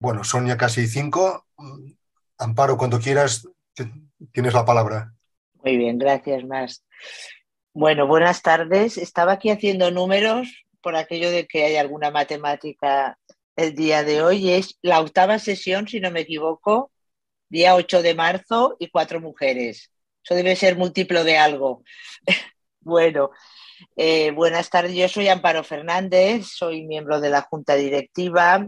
Bueno, son ya casi 5. Amparo, cuando quieras, tienes la palabra. Muy bien, gracias, Más. Bueno, buenas tardes. Estaba aquí haciendo números por aquello de que hay alguna matemática el día de hoy. Es la octava sesión, si no me equivoco, día 8 de marzo y 4 mujeres. Eso debe ser múltiplo de algo. Bueno, buenas tardes. Yo soy Amparo Fernández, soy miembro de la Junta Directiva,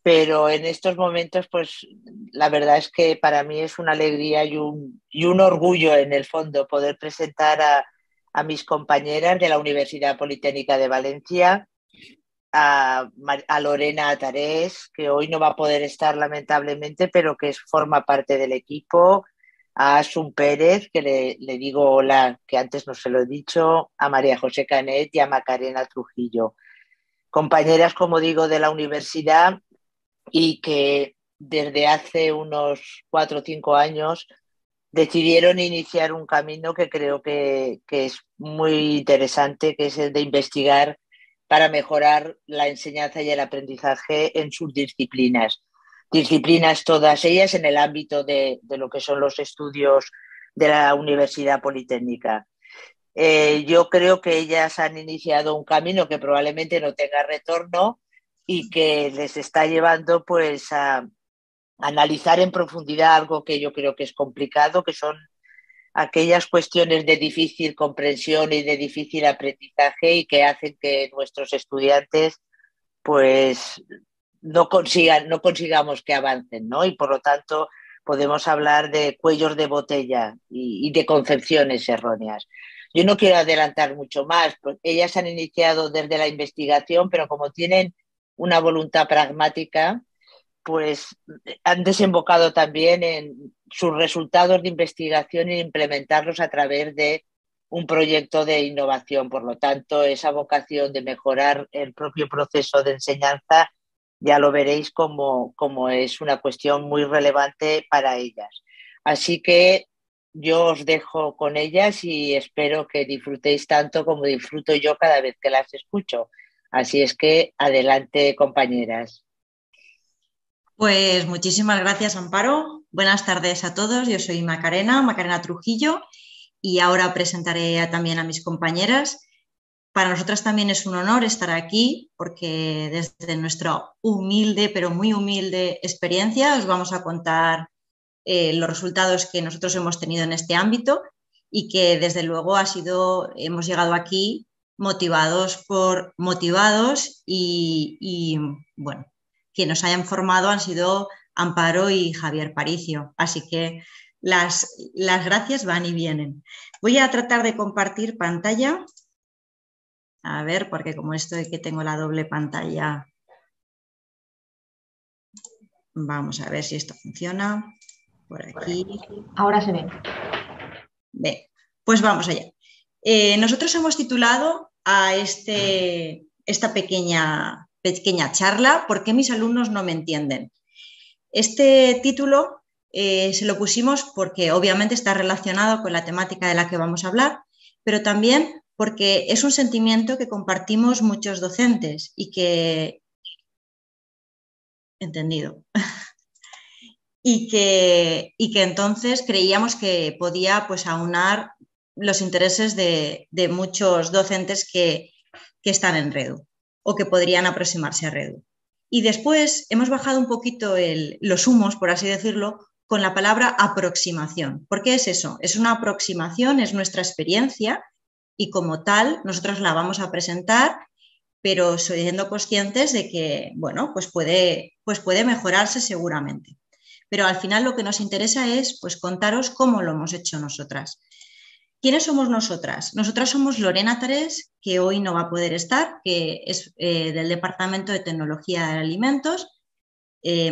pero en estos momentos, pues la verdad es que para mí es una alegría y un orgullo en el fondo poder presentar a mis compañeras de la Universidad Politécnica de Valencia, a Lorena Atarés, que hoy no va a poder estar lamentablemente, pero que forma parte del equipo, a Asun Pérez, que le digo hola, que antes no se lo he dicho, a María José Canet y a Macarena Trujillo. Compañeras, como digo, de la universidad y que desde hace unos 4 o 5 años decidieron iniciar un camino que creo que es muy interesante, que es el de investigar para mejorar la enseñanza y el aprendizaje en sus disciplinas. Disciplinas todas ellas en el ámbito de lo que son los estudios de la Universidad Politécnica. Yo creo que ellas han iniciado un camino que probablemente no tenga retorno y que les está llevando pues a analizar en profundidad algo que yo creo que es complicado, que son aquellas cuestiones de difícil comprensión y de difícil aprendizaje y que hacen que nuestros estudiantes pues no consigamos que avancen, ¿no? Y por lo tanto podemos hablar de cuellos de botella y de concepciones erróneas. Yo no quiero adelantar mucho más, pues ellas han iniciado desde la investigación, pero como tienen una voluntad pragmática, pues han desembocado también en sus resultados de investigación e implementarlos a través de un proyecto de innovación. Por lo tanto, esa vocación de mejorar el propio proceso de enseñanza ya lo veréis como es una cuestión muy relevante para ellas. Así que yo os dejo con ellas y espero que disfrutéis tanto como disfruto yo cada vez que las escucho. Así es que adelante, compañeras. Pues muchísimas gracias, Amparo. Buenas tardes a todos. Yo soy Macarena Trujillo, y ahora presentaré también a mis compañeras. Para nosotras también es un honor estar aquí porque desde nuestra humilde, pero muy humilde experiencia os vamos a contar los resultados que nosotros hemos tenido en este ámbito y que desde luego hemos llegado aquí motivados y bueno, quienes nos hayan formado han sido Amparo y Javier Paricio. Así que las gracias van y vienen. Voy a tratar de compartir pantalla. A ver, porque como esto de que tengo la doble pantalla, vamos a ver si esto funciona. Por aquí. Ahora se ve. Bien, pues vamos allá. Nosotros hemos titulado a esta pequeña charla ¿Por qué mis alumnos no me entienden? Este título se lo pusimos porque obviamente está relacionado con la temática de la que vamos a hablar, pero también porque es un sentimiento que compartimos muchos docentes y que... Entendido. Y que entonces creíamos que podía pues aunar los intereses de muchos docentes que están en Redu o que podrían aproximarse a Redu. Y después hemos bajado un poquito los humos, por así decirlo, con la palabra aproximación. ¿Por qué es eso? Es una aproximación, es nuestra experiencia y como tal nosotros la vamos a presentar, pero siendo conscientes de que, bueno, pues puede mejorarse seguramente. Pero al final lo que nos interesa es pues, contaros cómo lo hemos hecho nosotras. ¿Quiénes somos nosotras? Nosotras somos Lorena Atarés, que hoy no va a poder estar, que es del Departamento de Tecnología de Alimentos,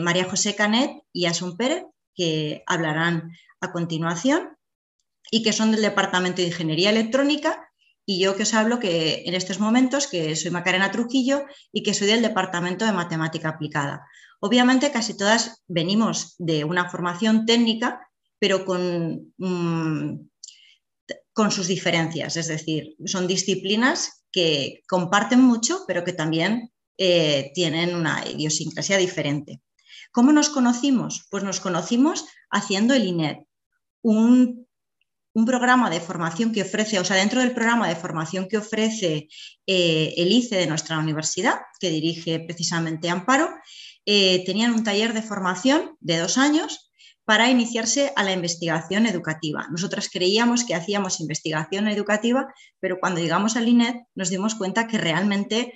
María José Canet y Asun Pérez, que hablarán a continuación, y que son del Departamento de Ingeniería Electrónica, y yo que os hablo que en estos momentos, que soy Macarena Trujillo y que soy del Departamento de Matemática Aplicada. Obviamente casi todas venimos de una formación técnica, pero con sus diferencias, es decir, son disciplinas que comparten mucho, pero que también tienen una idiosincrasia diferente. ¿Cómo nos conocimos? Pues nos conocimos haciendo el INED, un programa de formación que ofrece, o sea, dentro del programa de formación que ofrece el ICE de nuestra universidad, que dirige precisamente Amparo, tenían un taller de formación de 2 años para iniciarse a la investigación educativa. Nosotras creíamos que hacíamos investigación educativa, pero cuando llegamos al INED nos dimos cuenta que realmente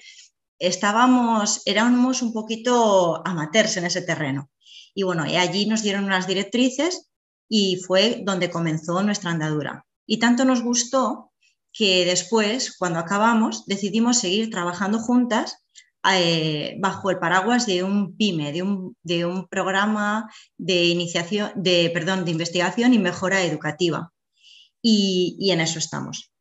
éramos un poquito amateurs en ese terreno. Y bueno, allí nos dieron unas directrices y fue donde comenzó nuestra andadura. Y tanto nos gustó que después, cuando acabamos, decidimos seguir trabajando juntas bajo el paraguas de un PYME, de un programa de investigación y mejora educativa. Y en eso estamos.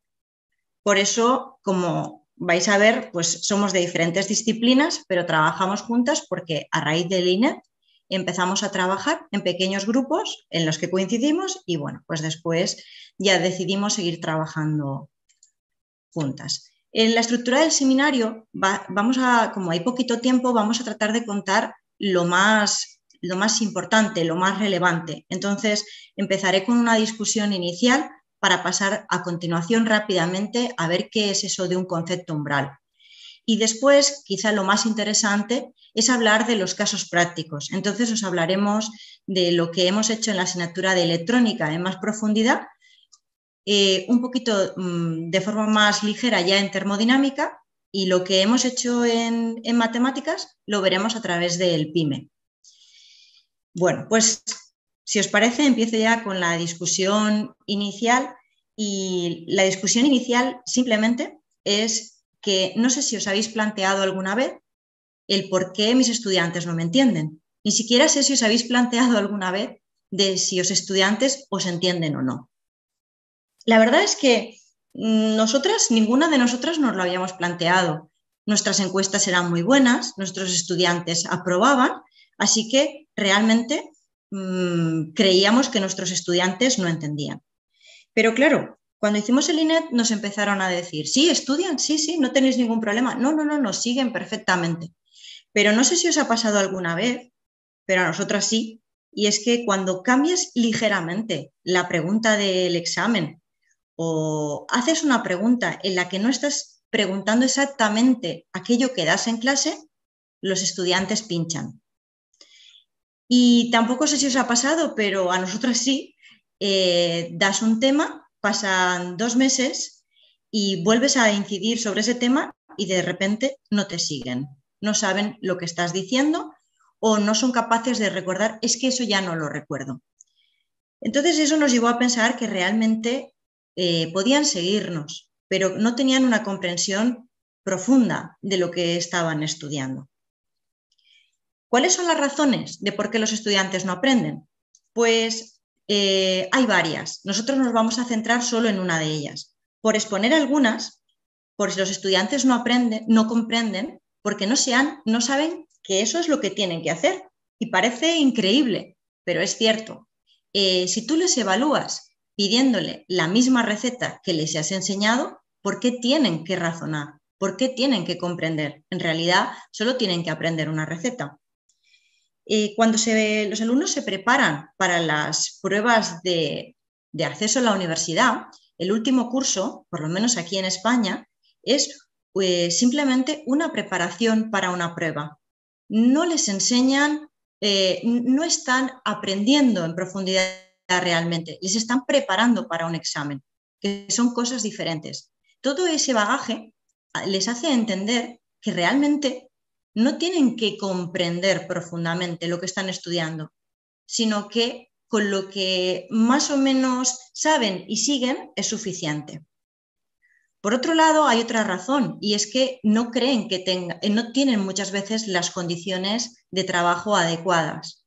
Por eso, como vais a ver, pues somos de diferentes disciplinas, pero trabajamos juntas porque a raíz del INED empezamos a trabajar en pequeños grupos en los que coincidimos y bueno, pues después ya decidimos seguir trabajando juntas. En la estructura del seminario, como hay poquito tiempo, vamos a tratar de contar lo más importante, lo más relevante. Entonces, empezaré con una discusión inicial para pasar a continuación rápidamente a ver qué es eso de un concepto umbral. Y después, quizá lo más interesante es hablar de los casos prácticos. Entonces, os hablaremos de lo que hemos hecho en la asignatura de electrónica en más profundidad, un poquito de forma más ligera ya en termodinámica, y lo que hemos hecho en matemáticas lo veremos a través del PYME. Bueno, pues si os parece, empiezo ya con la discusión inicial, y la discusión inicial simplemente es que no sé si os habéis planteado alguna vez el por qué mis estudiantes no me entienden. Ni siquiera sé si os habéis planteado alguna vez de si los estudiantes os entienden o no. La verdad es que ninguna de nosotras nos lo habíamos planteado. Nuestras encuestas eran muy buenas, nuestros estudiantes aprobaban, así que realmente creíamos que nuestros estudiantes no entendían. Pero claro, cuando hicimos el INED nos empezaron a decir, sí, estudian, sí, no tenéis ningún problema. No, nos siguen perfectamente. Pero no sé si os ha pasado alguna vez, pero a nosotras sí, y es que cuando cambias ligeramente la pregunta del examen o haces una pregunta en la que no estás preguntando exactamente aquello que das en clase, los estudiantes pinchan. Y tampoco sé si os ha pasado, pero a nosotras sí, das un tema, pasan 2 meses y vuelves a incidir sobre ese tema y de repente no te siguen, no saben lo que estás diciendo o no son capaces de recordar, es que eso ya no lo recuerdo. Entonces eso nos llevó a pensar que realmente podían seguirnos, pero no tenían una comprensión profunda de lo que estaban estudiando. ¿Cuáles son las razones de por qué los estudiantes no aprenden? Pues hay varias. Nosotros nos vamos a centrar solo en una de ellas. Por exponer algunas, por si los estudiantes no comprenden, porque no saben que eso es lo que tienen que hacer. Y parece increíble, pero es cierto. Si tú les evalúas pidiéndole la misma receta que les has enseñado, ¿por qué tienen que razonar? ¿Por qué tienen que comprender? En realidad, solo tienen que aprender una receta. Cuando los alumnos se preparan para las pruebas de acceso a la universidad, el último curso, por lo menos aquí en España, es simplemente una preparación para una prueba. No les enseñan, no están aprendiendo en profundidad realmente, les están preparando para un examen, que son cosas diferentes. Todo ese bagaje les hace entender que realmente no tienen que comprender profundamente lo que están estudiando, sino que con lo que más o menos saben y siguen es suficiente. Por otro lado, hay otra razón, y es que no creen no tienen muchas veces las condiciones de trabajo adecuadas.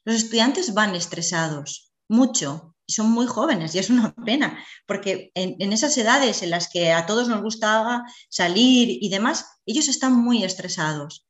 Los estudiantes van estresados, mucho, y son muy jóvenes, y es una pena, porque en esas edades en las que a todos nos gustaba salir y demás, ellos están muy estresados.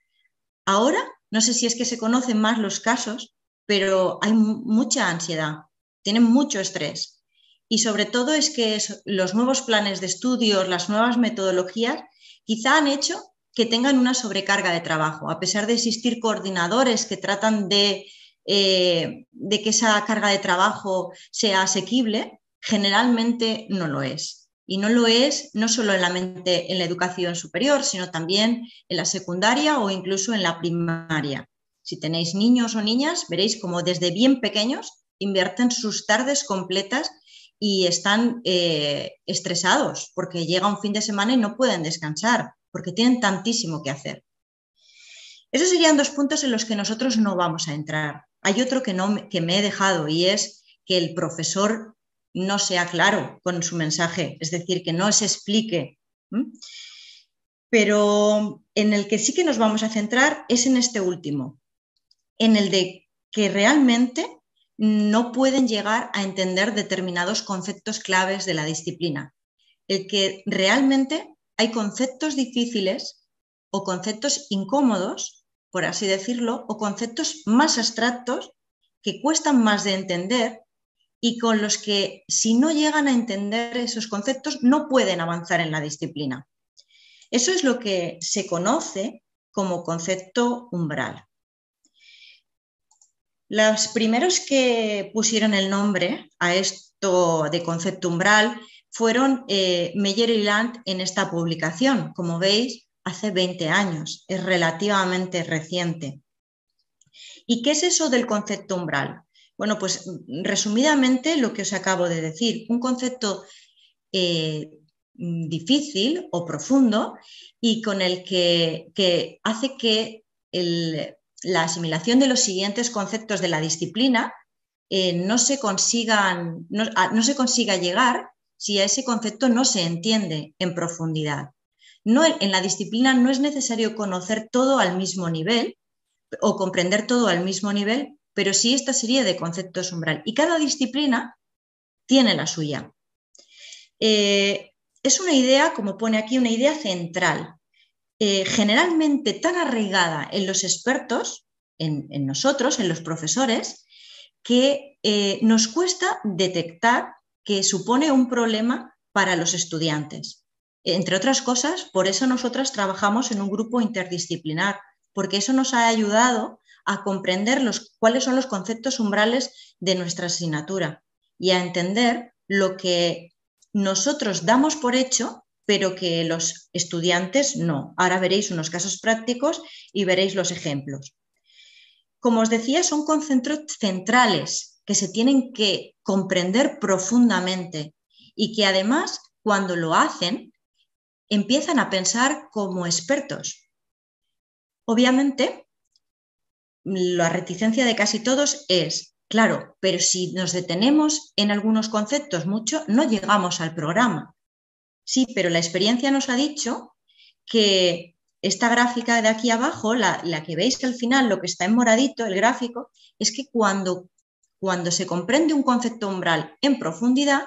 Ahora, no sé si es que se conocen más los casos, pero hay mucha ansiedad, tienen mucho estrés. Y sobre todo es que los nuevos planes de estudios, las nuevas metodologías, quizá han hecho que tengan una sobrecarga de trabajo, a pesar de existir coordinadores que tratan de que esa carga de trabajo sea asequible, generalmente no lo es. Y no lo es no solo en la educación superior, sino también en la secundaria o incluso en la primaria. Si tenéis niños o niñas, veréis como desde bien pequeños invierten sus tardes completas y están estresados porque llega un fin de semana y no pueden descansar porque tienen tantísimo que hacer. Esos serían 2 puntos en los que nosotros no vamos a entrar. Hay otro que me he dejado y es que el profesor no sea claro con su mensaje, es decir, que no se explique. Pero en el que sí que nos vamos a centrar es en este último, en el de que realmente no pueden llegar a entender determinados conceptos claves de la disciplina. El que realmente hay conceptos difíciles o conceptos incómodos, por así decirlo, o conceptos más abstractos que cuestan más de entender y con los que, si no llegan a entender esos conceptos, no pueden avanzar en la disciplina. Eso es lo que se conoce como concepto umbral. Los primeros que pusieron el nombre a esto de concepto umbral fueron Meyer y Land en esta publicación. Como veis, hace 20 años, es relativamente reciente. ¿Y qué es eso del concepto umbral? Bueno, pues resumidamente lo que os acabo de decir, un concepto difícil o profundo y con el que hace que la asimilación de los siguientes conceptos de la disciplina no se consiga llegar si a ese concepto no se entiende en profundidad. En la disciplina no es necesario conocer todo al mismo nivel o comprender todo al mismo nivel, pero sí esta serie de conceptos umbral. Y cada disciplina tiene la suya. Es una idea, como pone aquí, una idea central, generalmente tan arraigada en los expertos, en nosotros, en los profesores, que nos cuesta detectar que supone un problema para los estudiantes. Entre otras cosas, por eso nosotras trabajamos en un grupo interdisciplinar, porque eso nos ha ayudado a comprender cuáles son los conceptos umbrales de nuestra asignatura y a entender lo que nosotros damos por hecho, pero que los estudiantes no. Ahora veréis unos casos prácticos y veréis los ejemplos. Como os decía, son conceptos centrales que se tienen que comprender profundamente y que además, cuando lo hacen, empiezan a pensar como expertos. Obviamente, la reticencia de casi todos es, claro, pero si nos detenemos en algunos conceptos mucho, no llegamos al programa. Sí, pero la experiencia nos ha dicho que esta gráfica de aquí abajo, la que veis que al final lo que está en moradito, el gráfico, es que cuando se comprende un concepto umbral en profundidad,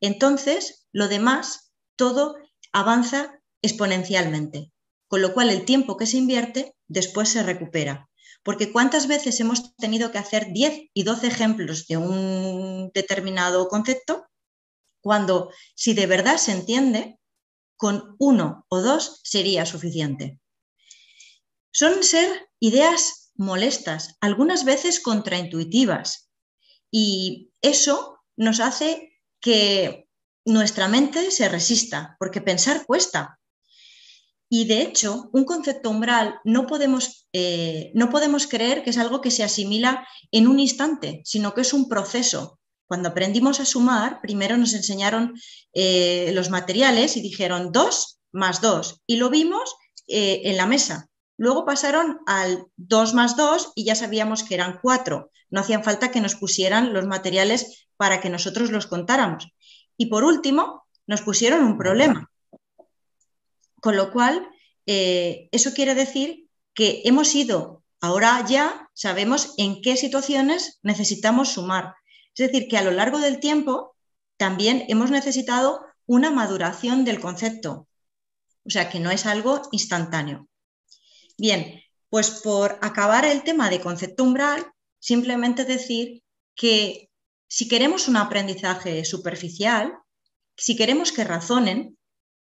entonces lo demás, todo avanza exponencialmente, con lo cual el tiempo que se invierte después se recupera. Porque ¿cuántas veces hemos tenido que hacer 10 y 12 ejemplos de un determinado concepto? Cuando, si de verdad se entiende, con 1 o 2 sería suficiente. Suelen ser ideas molestas, algunas veces contraintuitivas, y eso nos hace que nuestra mente se resista, porque pensar cuesta. Y de hecho, un concepto umbral no podemos creer que es algo que se asimila en un instante, sino que es un proceso. Cuando aprendimos a sumar, primero nos enseñaron los materiales y dijeron 2 más 2 y lo vimos en la mesa. Luego pasaron al 2 más 2 y ya sabíamos que eran 4. No hacían falta que nos pusieran los materiales para que nosotros los contáramos. Y por último, nos pusieron un problema. Con lo cual, eso quiere decir que hemos ido, ahora ya sabemos en qué situaciones necesitamos sumar. Es decir, que a lo largo del tiempo también hemos necesitado una maduración del concepto. O sea, que no es algo instantáneo. Bien, pues por acabar el tema de concepto umbral, simplemente decir que si queremos un aprendizaje superficial, si queremos que razonen,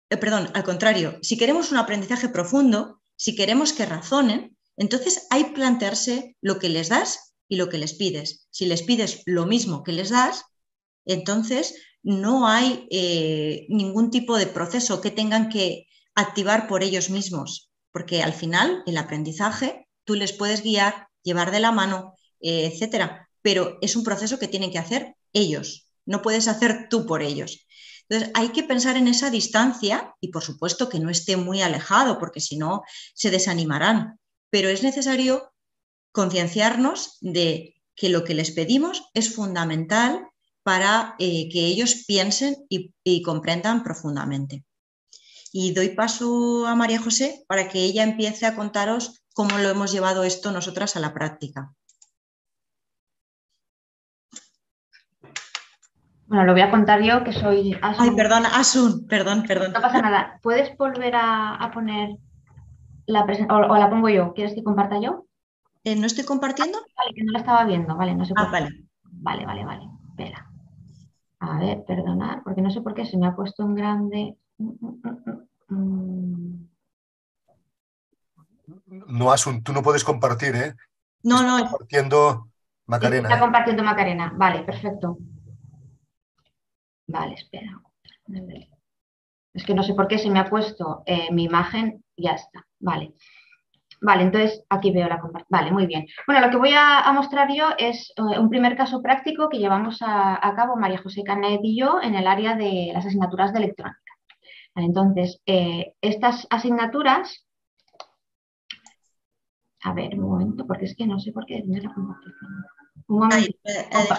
perdón, al contrario, si queremos un aprendizaje profundo, si queremos que razonen, entonces hay que plantearse lo que les das y lo que les pides. Si les pides lo mismo que les das, entonces no hay ningún tipo de proceso que tengan que activar por ellos mismos, porque al final el aprendizaje tú les puedes guiar, llevar de la mano, etcétera, pero es un proceso que tienen que hacer ellos, no puedes hacer tú por ellos. Entonces hay que pensar en esa distancia y por supuesto que no esté muy alejado, porque si no se desanimarán, pero es necesario concienciarnos de que lo que les pedimos es fundamental para que ellos piensen y comprendan profundamente. Y doy paso a María José para que ella empiece a contaros cómo lo hemos llevado esto nosotras a la práctica. Bueno, lo voy a contar yo, que soy Asun. Ay, perdón, Asun, perdón. No pasa nada. ¿Puedes volver a poner la presentación? ¿O la pongo yo? ¿Quieres que comparta yo? ¿No estoy compartiendo? Vale, que no la estaba viendo. Vale, no sé por qué. Vale. Vale. Espera. A ver, perdonad, porque no sé por qué se me ha puesto en grande. No, Asun, tú no puedes compartir, ¿eh? No, Está no. compartiendo Macarena. Está compartiendo Macarena. Vale, perfecto. Vale, espera. Es que no sé por qué se me ha puesto mi imagen. Ya está. Vale. Vale, entonces aquí veo la comparación. Vale, muy bien. Bueno, lo que voy a mostrar yo es un primer caso práctico que llevamos a cabo María José Canet y yo en el área de las asignaturas de electrónica. Vale, entonces, estas asignaturas... A ver, un momento, porque es que no sé por qué no la compartir. Un momento.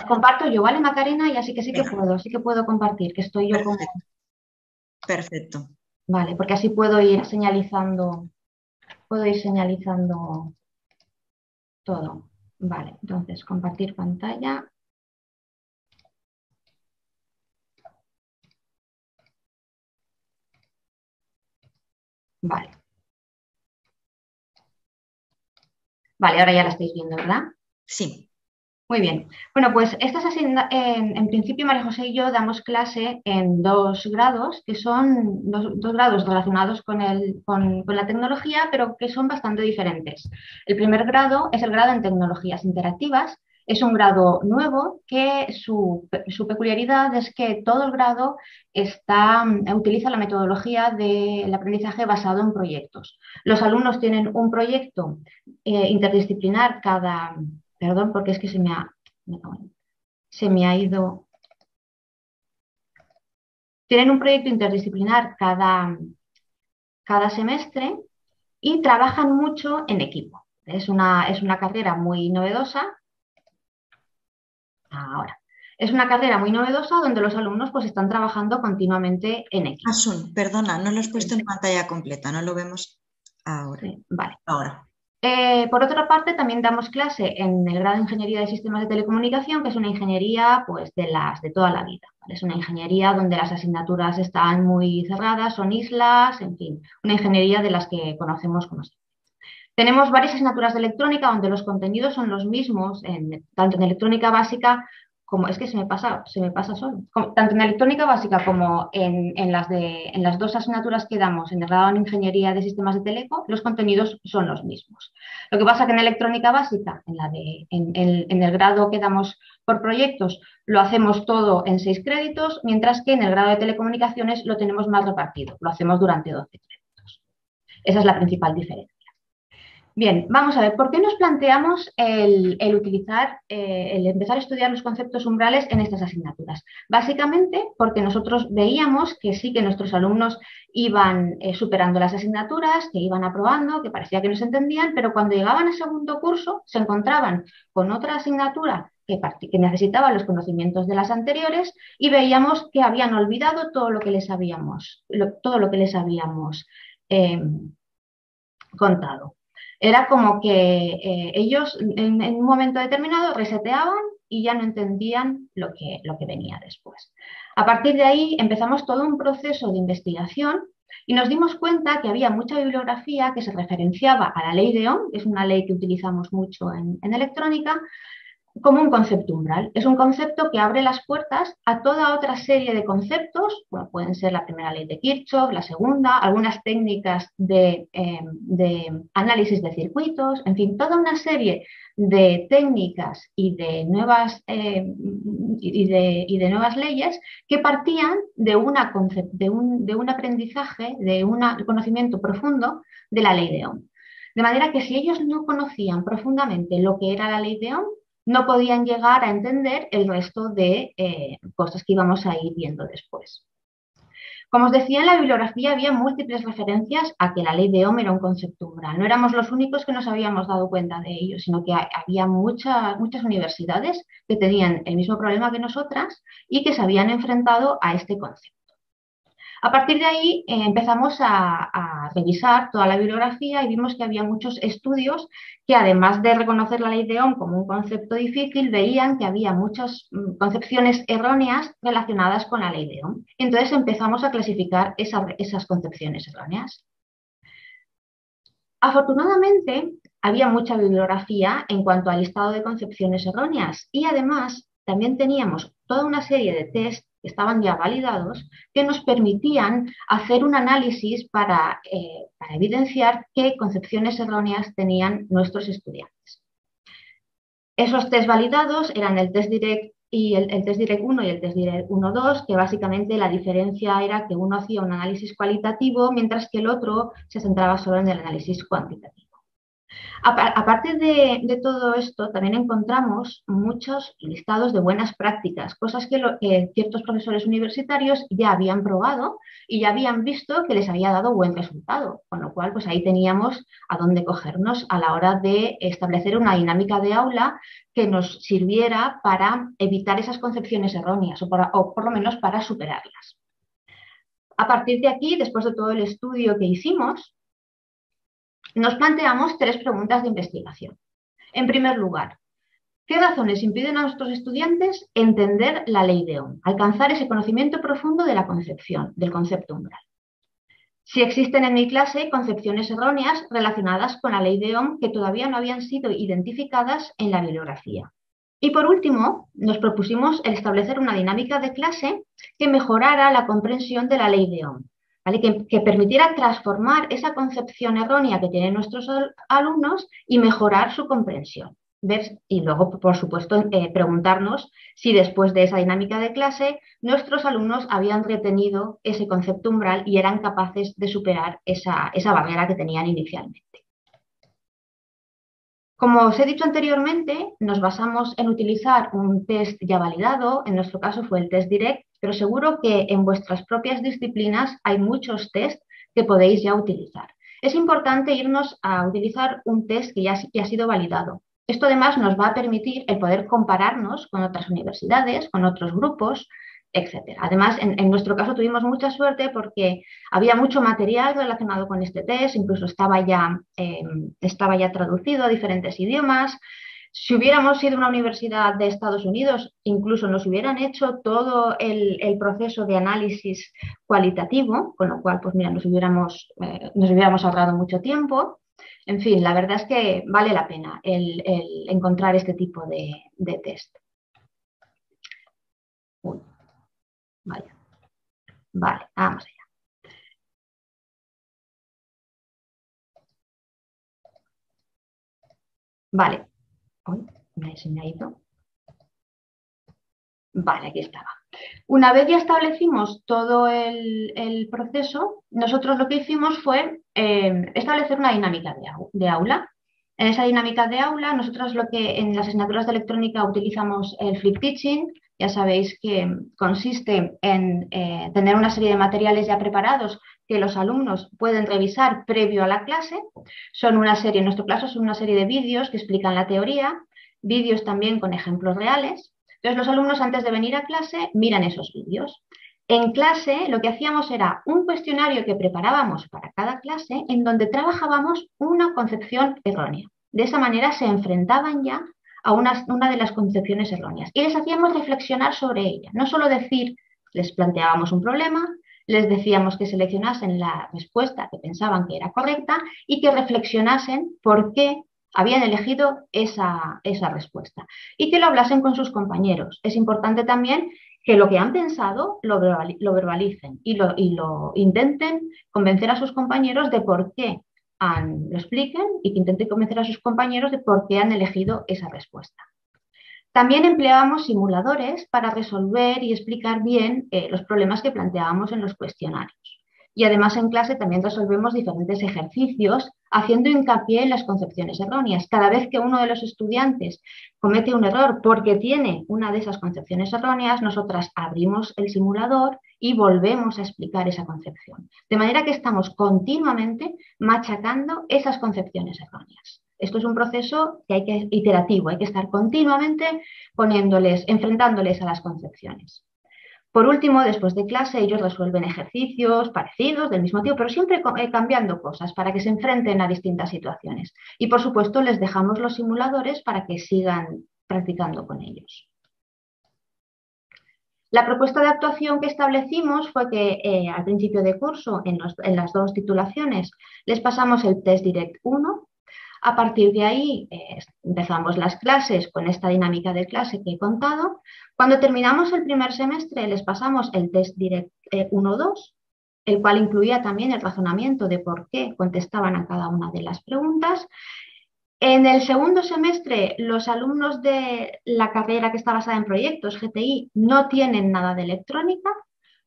Comparto yo, ¿vale, Macarena? Y así que puedo compartir, que estoy yo como... Perfecto. Vale, porque así puedo ir señalizando todo. Vale, entonces compartir pantalla. Vale. Vale, ahora ya la estáis viendo, ¿verdad? Sí. Muy bien. Bueno, pues en principio María José y yo damos clase en 2 grados, que son dos grados relacionados con la tecnología, pero que son bastante diferentes. El primer grado es el grado en tecnologías interactivas. Es un grado nuevo que su peculiaridad es que todo el grado utiliza la metodología del aprendizaje basado en proyectos. Los alumnos tienen un proyecto interdisciplinar Perdón, porque es que se me ha ido. Tienen un proyecto interdisciplinar cada semestre y trabajan mucho en equipo. Es una carrera muy novedosa. Ahora. Es una carrera muy novedosa donde los alumnos pues están trabajando continuamente en equipo. Asun, perdona, no lo has puesto en pantalla completa, no lo vemos ahora. Sí, vale. Ahora. Por otra parte, también damos clase en el grado de Ingeniería de Sistemas de Telecomunicación, que es una ingeniería pues, de toda la vida. ¿Vale? Es una ingeniería donde las asignaturas están muy cerradas, son islas, en fin, una ingeniería de las que conocemos como siempre. Tenemos varias asignaturas de electrónica donde los contenidos son los mismos, tanto en electrónica básica como, es que se me pasa solo, tanto en electrónica básica como en las 2 asignaturas que damos en el grado de Ingeniería de Sistemas de Teleco, los contenidos son los mismos. Lo que pasa que en electrónica básica, en el grado que damos por proyectos, lo hacemos todo en 6 créditos, mientras que en el grado de telecomunicaciones lo tenemos más repartido, lo hacemos durante 12 créditos. Esa es la principal diferencia. Bien, vamos a ver, ¿por qué nos planteamos el empezar a estudiar los conceptos umbrales en estas asignaturas? Básicamente porque nosotros veíamos que sí que nuestros alumnos iban superando las asignaturas, que iban aprobando, que parecía que no se entendían, pero cuando llegaban al segundo curso se encontraban con otra asignatura que necesitaba los conocimientos de las anteriores y veíamos que habían olvidado todo lo que les habíamos contado. Era como que ellos en un momento determinado reseteaban y ya no entendían lo que venía después. A partir de ahí empezamos todo un proceso de investigación y nos dimos cuenta que había mucha bibliografía que se referenciaba a la ley de Ohm, que es una ley que utilizamos mucho en electrónica, como un concepto umbral. Es un concepto que abre las puertas a toda otra serie de conceptos, bueno, pueden ser la primera ley de Kirchhoff, la segunda, algunas técnicas de análisis de circuitos, en fin, toda una serie de técnicas y de nuevas, nuevas leyes que partían de un aprendizaje, de un conocimiento profundo de la ley de Ohm. De manera que si ellos no conocían profundamente lo que era la ley de Ohm, no podían llegar a entender el resto de cosas que íbamos a ir viendo después. Como os decía, en la bibliografía había múltiples referencias a que la ley de Ohm era un concepto umbral. No éramos los únicos que nos habíamos dado cuenta de ello, sino que había muchas universidades que tenían el mismo problema que nosotras y que se habían enfrentado a este concepto. A partir de ahí empezamos a revisar toda la bibliografía y vimos que había muchos estudios que, además de reconocer la ley de Ohm como un concepto difícil, veían que había muchas concepciones erróneas relacionadas con la ley de Ohm. Entonces empezamos a clasificar esas concepciones erróneas. Afortunadamente, había mucha bibliografía en cuanto al listado de concepciones erróneas y, además, también teníamos toda una serie de test que estaban ya validados que nos permitían hacer un análisis para evidenciar qué concepciones erróneas tenían nuestros estudiantes. Esos test validados eran el test direct y el test direct 1 y el test direct 1.2, que básicamente la diferencia era que uno hacía un análisis cualitativo mientras que el otro se centraba solo en el análisis cuantitativo. Aparte de todo esto, también encontramos muchos listados de buenas prácticas, cosas que ciertos profesores universitarios ya habían probado y ya habían visto que les había dado buen resultado, con lo cual pues ahí teníamos a dónde cogernos a la hora de establecer una dinámica de aula que nos sirviera para evitar esas concepciones erróneas o por lo menos para superarlas. A partir de aquí, después de todo el estudio que hicimos, nos planteamos 3 preguntas de investigación. En primer lugar, ¿qué razones impiden a nuestros estudiantes entender la ley de Ohm, alcanzar ese conocimiento profundo de la concepción, del concepto umbral? Si existen en mi clase concepciones erróneas relacionadas con la ley de Ohm que todavía no habían sido identificadas en la bibliografía. Y por último, nos propusimos el establecer una dinámica de clase que mejorara la comprensión de la ley de Ohm. ¿Vale? Que permitiera transformar esa concepción errónea que tienen nuestros alumnos y mejorar su comprensión. ¿Ves? Y luego, por supuesto, preguntarnos si después de esa dinámica de clase nuestros alumnos habían retenido ese concepto umbral y eran capaces de superar esa barrera que tenían inicialmente. Como os he dicho anteriormente, nos basamos en utilizar un test ya validado, en nuestro caso fue el test direct, pero seguro que en vuestras propias disciplinas hay muchos test que podéis ya utilizar. Es importante irnos a utilizar un test que ya ha sido validado. Esto además nos va a permitir el poder compararnos con otras universidades, con otros grupos, etcétera. Además, en nuestro caso tuvimos mucha suerte porque había mucho material relacionado con este test, incluso estaba ya traducido a diferentes idiomas. Si hubiéramos sido una universidad de Estados Unidos, incluso nos hubieran hecho todo el proceso de análisis cualitativo, con lo cual, pues mira, nos hubiéramos ahorrado mucho tiempo. En fin, la verdad es que vale la pena el encontrar este tipo de test. Uy. Vaya. Vale, vamos allá. Vale. Uy, se me ha ido. Vale, aquí estaba. Una vez ya establecimos todo el proceso, nosotros lo que hicimos fue establecer una dinámica de aula. En esa dinámica de aula, nosotros en las asignaturas de electrónica utilizamos el flip teaching. Ya sabéis que consiste en tener una serie de materiales ya preparados que los alumnos pueden revisar previo a la clase. En nuestro caso, son una serie de vídeos que explican la teoría, vídeos también con ejemplos reales. Entonces, los alumnos antes de venir a clase miran esos vídeos. En clase lo que hacíamos era un cuestionario que preparábamos para cada clase en donde trabajábamos una concepción errónea. De esa manera se enfrentaban ya a una de las concepciones erróneas y les hacíamos reflexionar sobre ella. No solo les planteábamos un problema, les decíamos que seleccionasen la respuesta que pensaban que era correcta y que reflexionasen por qué habían elegido esa respuesta y que lo hablasen con sus compañeros. Es importante también que lo que han pensado lo verbalicen y lo intenten convencer a sus compañeros de por qué lo expliquen y que intenten convencer a sus compañeros de por qué han elegido esa respuesta. También empleábamos simuladores para resolver y explicar bien los problemas que planteábamos en los cuestionarios. Y además en clase también resolvemos diferentes ejercicios haciendo hincapié en las concepciones erróneas. Cada vez que uno de los estudiantes comete un error porque tiene una de esas concepciones erróneas, nosotras abrimos el simulador y volvemos a explicar esa concepción. De manera que estamos continuamente machacando esas concepciones erróneas. Esto es un proceso iterativo, hay que estar continuamente enfrentándoles a las concepciones. Por último, después de clase, ellos resuelven ejercicios parecidos, del mismo tipo, pero siempre cambiando cosas para que se enfrenten a distintas situaciones. Y, por supuesto, les dejamos los simuladores para que sigan practicando con ellos. La propuesta de actuación que establecimos fue que al principio de curso, en las dos titulaciones, les pasamos el Test Direct 1. A partir de ahí empezamos las clases con esta dinámica de clase que he contado. Cuando terminamos el primer semestre les pasamos el Test Direct 1-2, el cual incluía también el razonamiento de por qué contestaban a cada una de las preguntas. En el segundo semestre, los alumnos de la carrera que está basada en proyectos, GTI, no tienen nada de electrónica,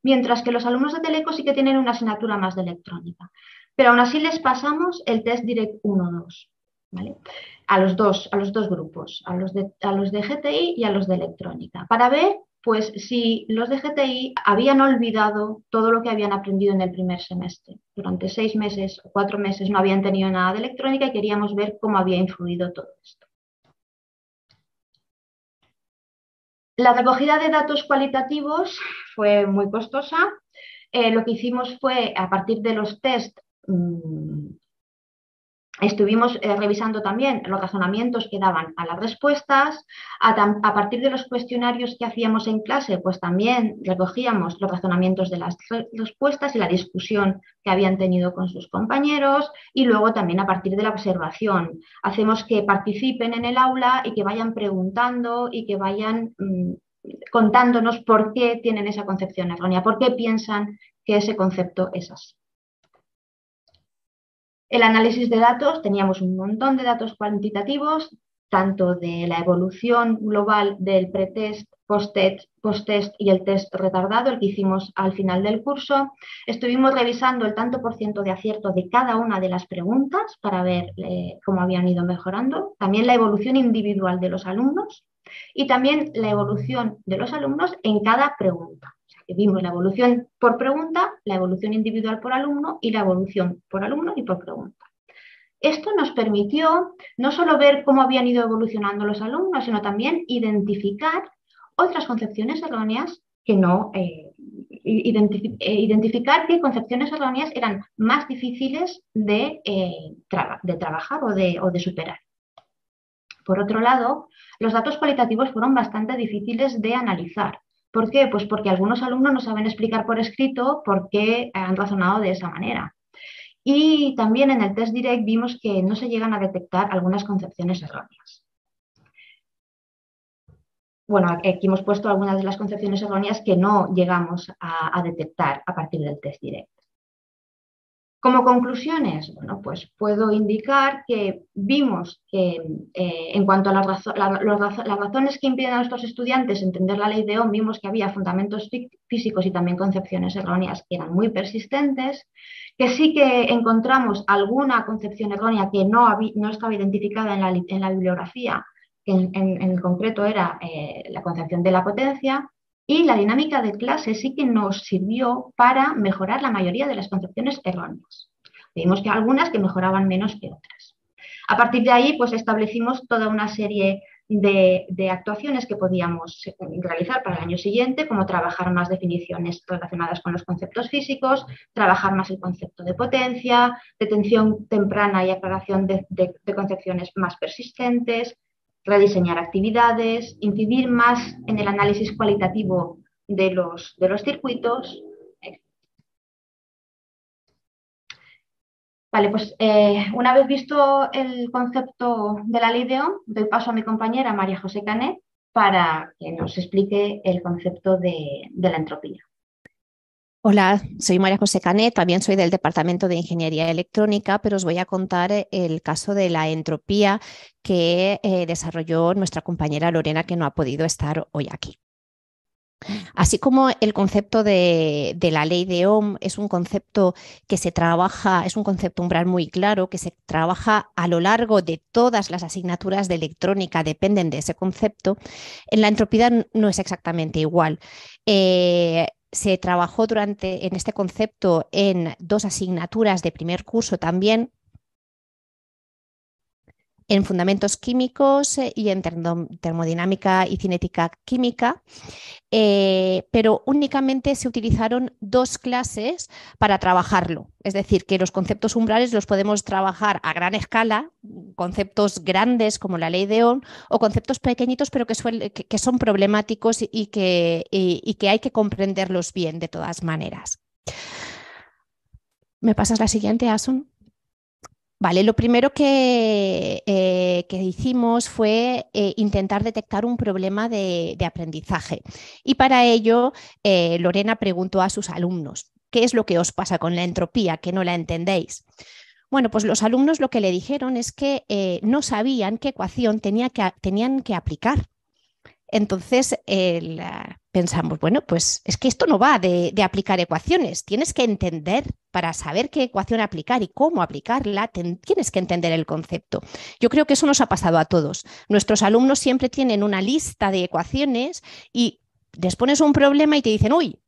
mientras que los alumnos de Teleco sí que tienen una asignatura más de electrónica. Pero aún así les pasamos el Test Direct 1-2. ¿Vale? A los dos grupos, a los de GTI y a los de electrónica, para ver pues si los de GTI habían olvidado todo lo que habían aprendido en el primer semestre. Durante 6 meses o 4 meses no habían tenido nada de electrónica y queríamos ver cómo había influido todo esto. La recogida de datos cualitativos fue muy costosa. Lo que hicimos fue, a partir de los test, estuvimos revisando también los razonamientos que daban a las respuestas. A partir de los cuestionarios que hacíamos en clase, pues también recogíamos los razonamientos de las respuestas y la discusión que habían tenido con sus compañeros. Y luego también a partir de la observación. Hacemos que participen en el aula y que vayan preguntando y que vayan contándonos por qué tienen esa concepción errónea, por qué piensan que ese concepto es así. El análisis de datos, teníamos un montón de datos cuantitativos, tanto de la evolución global del pretest, post-test y el test retardado, el que hicimos al final del curso. Estuvimos revisando el tanto por ciento de acierto de cada una de las preguntas para ver cómo habían ido mejorando. También la evolución individual de los alumnos y también la evolución de los alumnos en cada pregunta. Vimos la evolución por pregunta, la evolución individual por alumno y la evolución por alumno y por pregunta. Esto nos permitió no solo ver cómo habían ido evolucionando los alumnos, sino también identificar otras concepciones erróneas que no, identificar qué concepciones erróneas eran más difíciles de trabajar o de superar. Por otro lado, los datos cualitativos fueron bastante difíciles de analizar. ¿Por qué? Pues porque algunos alumnos no saben explicar por escrito por qué han razonado de esa manera. Y también en el Test Direct vimos que no se llegan a detectar algunas concepciones erróneas. Bueno, aquí hemos puesto algunas de las concepciones erróneas que no llegamos a detectar a partir del Test Direct. Como conclusiones, bueno, pues puedo indicar que vimos que en cuanto a las razones que impiden a nuestros estudiantes entender la ley de Ohm, vimos que había fundamentos físicos y también concepciones erróneas que eran muy persistentes, que sí que encontramos alguna concepción errónea que no estaba identificada en la bibliografía, que en concreto era la concepción de la potencia. Y la dinámica de clase sí que nos sirvió para mejorar la mayoría de las concepciones erróneas. Vimos que algunas que mejoraban menos que otras. A partir de ahí, pues establecimos toda una serie de actuaciones que podíamos realizar para el año siguiente, como trabajar más definiciones relacionadas con los conceptos físicos, trabajar más el concepto de potencia, detención temprana y aclaración de concepciones más persistentes, rediseñar actividades, incidir más en el análisis cualitativo de los circuitos. Vale, pues una vez visto el concepto de la ley de Ohm, doy paso a mi compañera María José Canet para que nos explique el concepto de la entropía. Hola, soy María José Canet, también soy del Departamento de Ingeniería Electrónica, pero os voy a contar el caso de la entropía que desarrolló nuestra compañera Lorena, que no ha podido estar hoy aquí. Así como el concepto de la ley de Ohm es un concepto que se trabaja, es un concepto umbral muy claro, que se trabaja a lo largo de todas las asignaturas de electrónica, dependen de ese concepto, en la entropía no es exactamente igual. Se trabajó en este concepto en 2 asignaturas de primer curso también, en fundamentos químicos y en termodinámica y cinética química, pero únicamente se utilizaron 2 clases para trabajarlo. Es decir, que los conceptos umbrales los podemos trabajar a gran escala, conceptos grandes como la ley de Ohm, o conceptos pequeñitos pero que son problemáticos y que hay que comprenderlos bien de todas maneras. ¿Me pasas la siguiente, Asun? Vale, lo primero que hicimos fue intentar detectar un problema de aprendizaje y para ello Lorena preguntó a sus alumnos, ¿qué es lo que os pasa con la entropía, que no la entendéis? Bueno, pues los alumnos lo que le dijeron es que no sabían qué ecuación tenían que aplicar. Entonces pensamos, bueno, pues es que esto no va de aplicar ecuaciones, tienes que entender, para saber qué ecuación aplicar y cómo aplicarla, tienes que entender el concepto. Yo creo que eso nos ha pasado a todos. Nuestros alumnos siempre tienen una lista de ecuaciones y les pones un problema y te dicen, uy,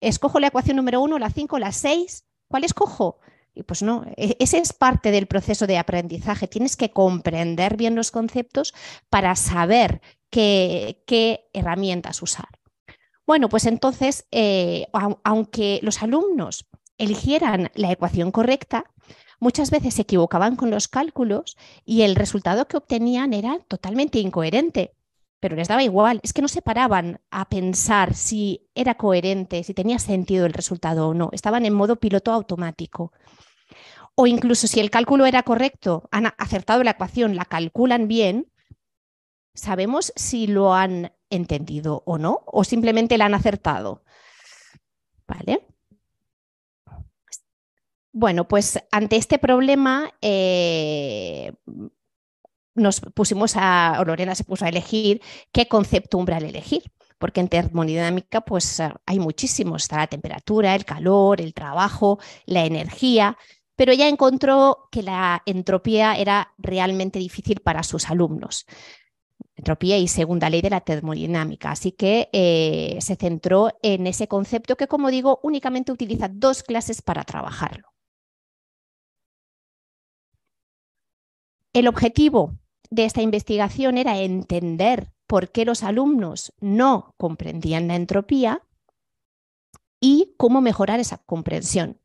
escojo la ecuación número 1, la 5, la 6, ¿cuál escojo? Y pues no, ese es parte del proceso de aprendizaje. Tienes que comprender bien los conceptos para saber qué herramientas usar. Bueno, pues entonces, aunque los alumnos eligieran la ecuación correcta, muchas veces se equivocaban con los cálculos y el resultado que obtenían era totalmente incoherente, pero les daba igual, es que no se paraban a pensar si era coherente, si tenía sentido el resultado o no, estaban en modo piloto automático. O incluso si el cálculo era correcto, han acertado la ecuación, la calculan bien, ¿sabemos si lo han entendido o no? ¿O simplemente la han acertado? ¿Vale? Bueno, pues ante este problema Lorena se puso a elegir qué concepto umbral elegir, porque en termodinámica pues hay muchísimos, está la temperatura, el calor, el trabajo, la energía, pero ella encontró que la entropía era realmente difícil para sus alumnos. Entropía y segunda ley de la termodinámica, así que se centró en ese concepto que, como digo, únicamente utiliza 2 clases para trabajarlo. El objetivo de esta investigación era entender por qué los alumnos no comprendían la entropía y cómo mejorar esa comprensión.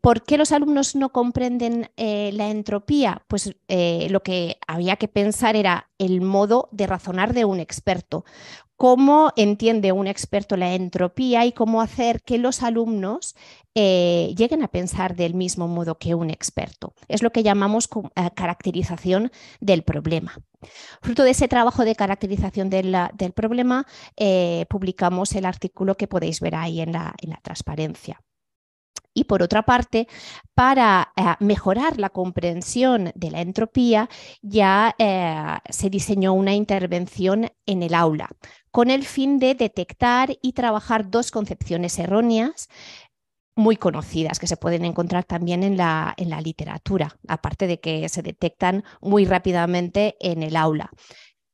¿Por qué los alumnos no comprenden la entropía? Pues lo que había que pensar era el modo de razonar de un experto. ¿Cómo entiende un experto la entropía y cómo hacer que los alumnos lleguen a pensar del mismo modo que un experto? Es lo que llamamos caracterización del problema. Fruto de ese trabajo de caracterización del problema, publicamos el artículo que podéis ver ahí en la transparencia. Y por otra parte, para mejorar la comprensión de la entropía, ya se diseñó una intervención en el aula con el fin de detectar y trabajar 2 concepciones erróneas muy conocidas que se pueden encontrar también en la literatura, aparte de que se detectan muy rápidamente en el aula.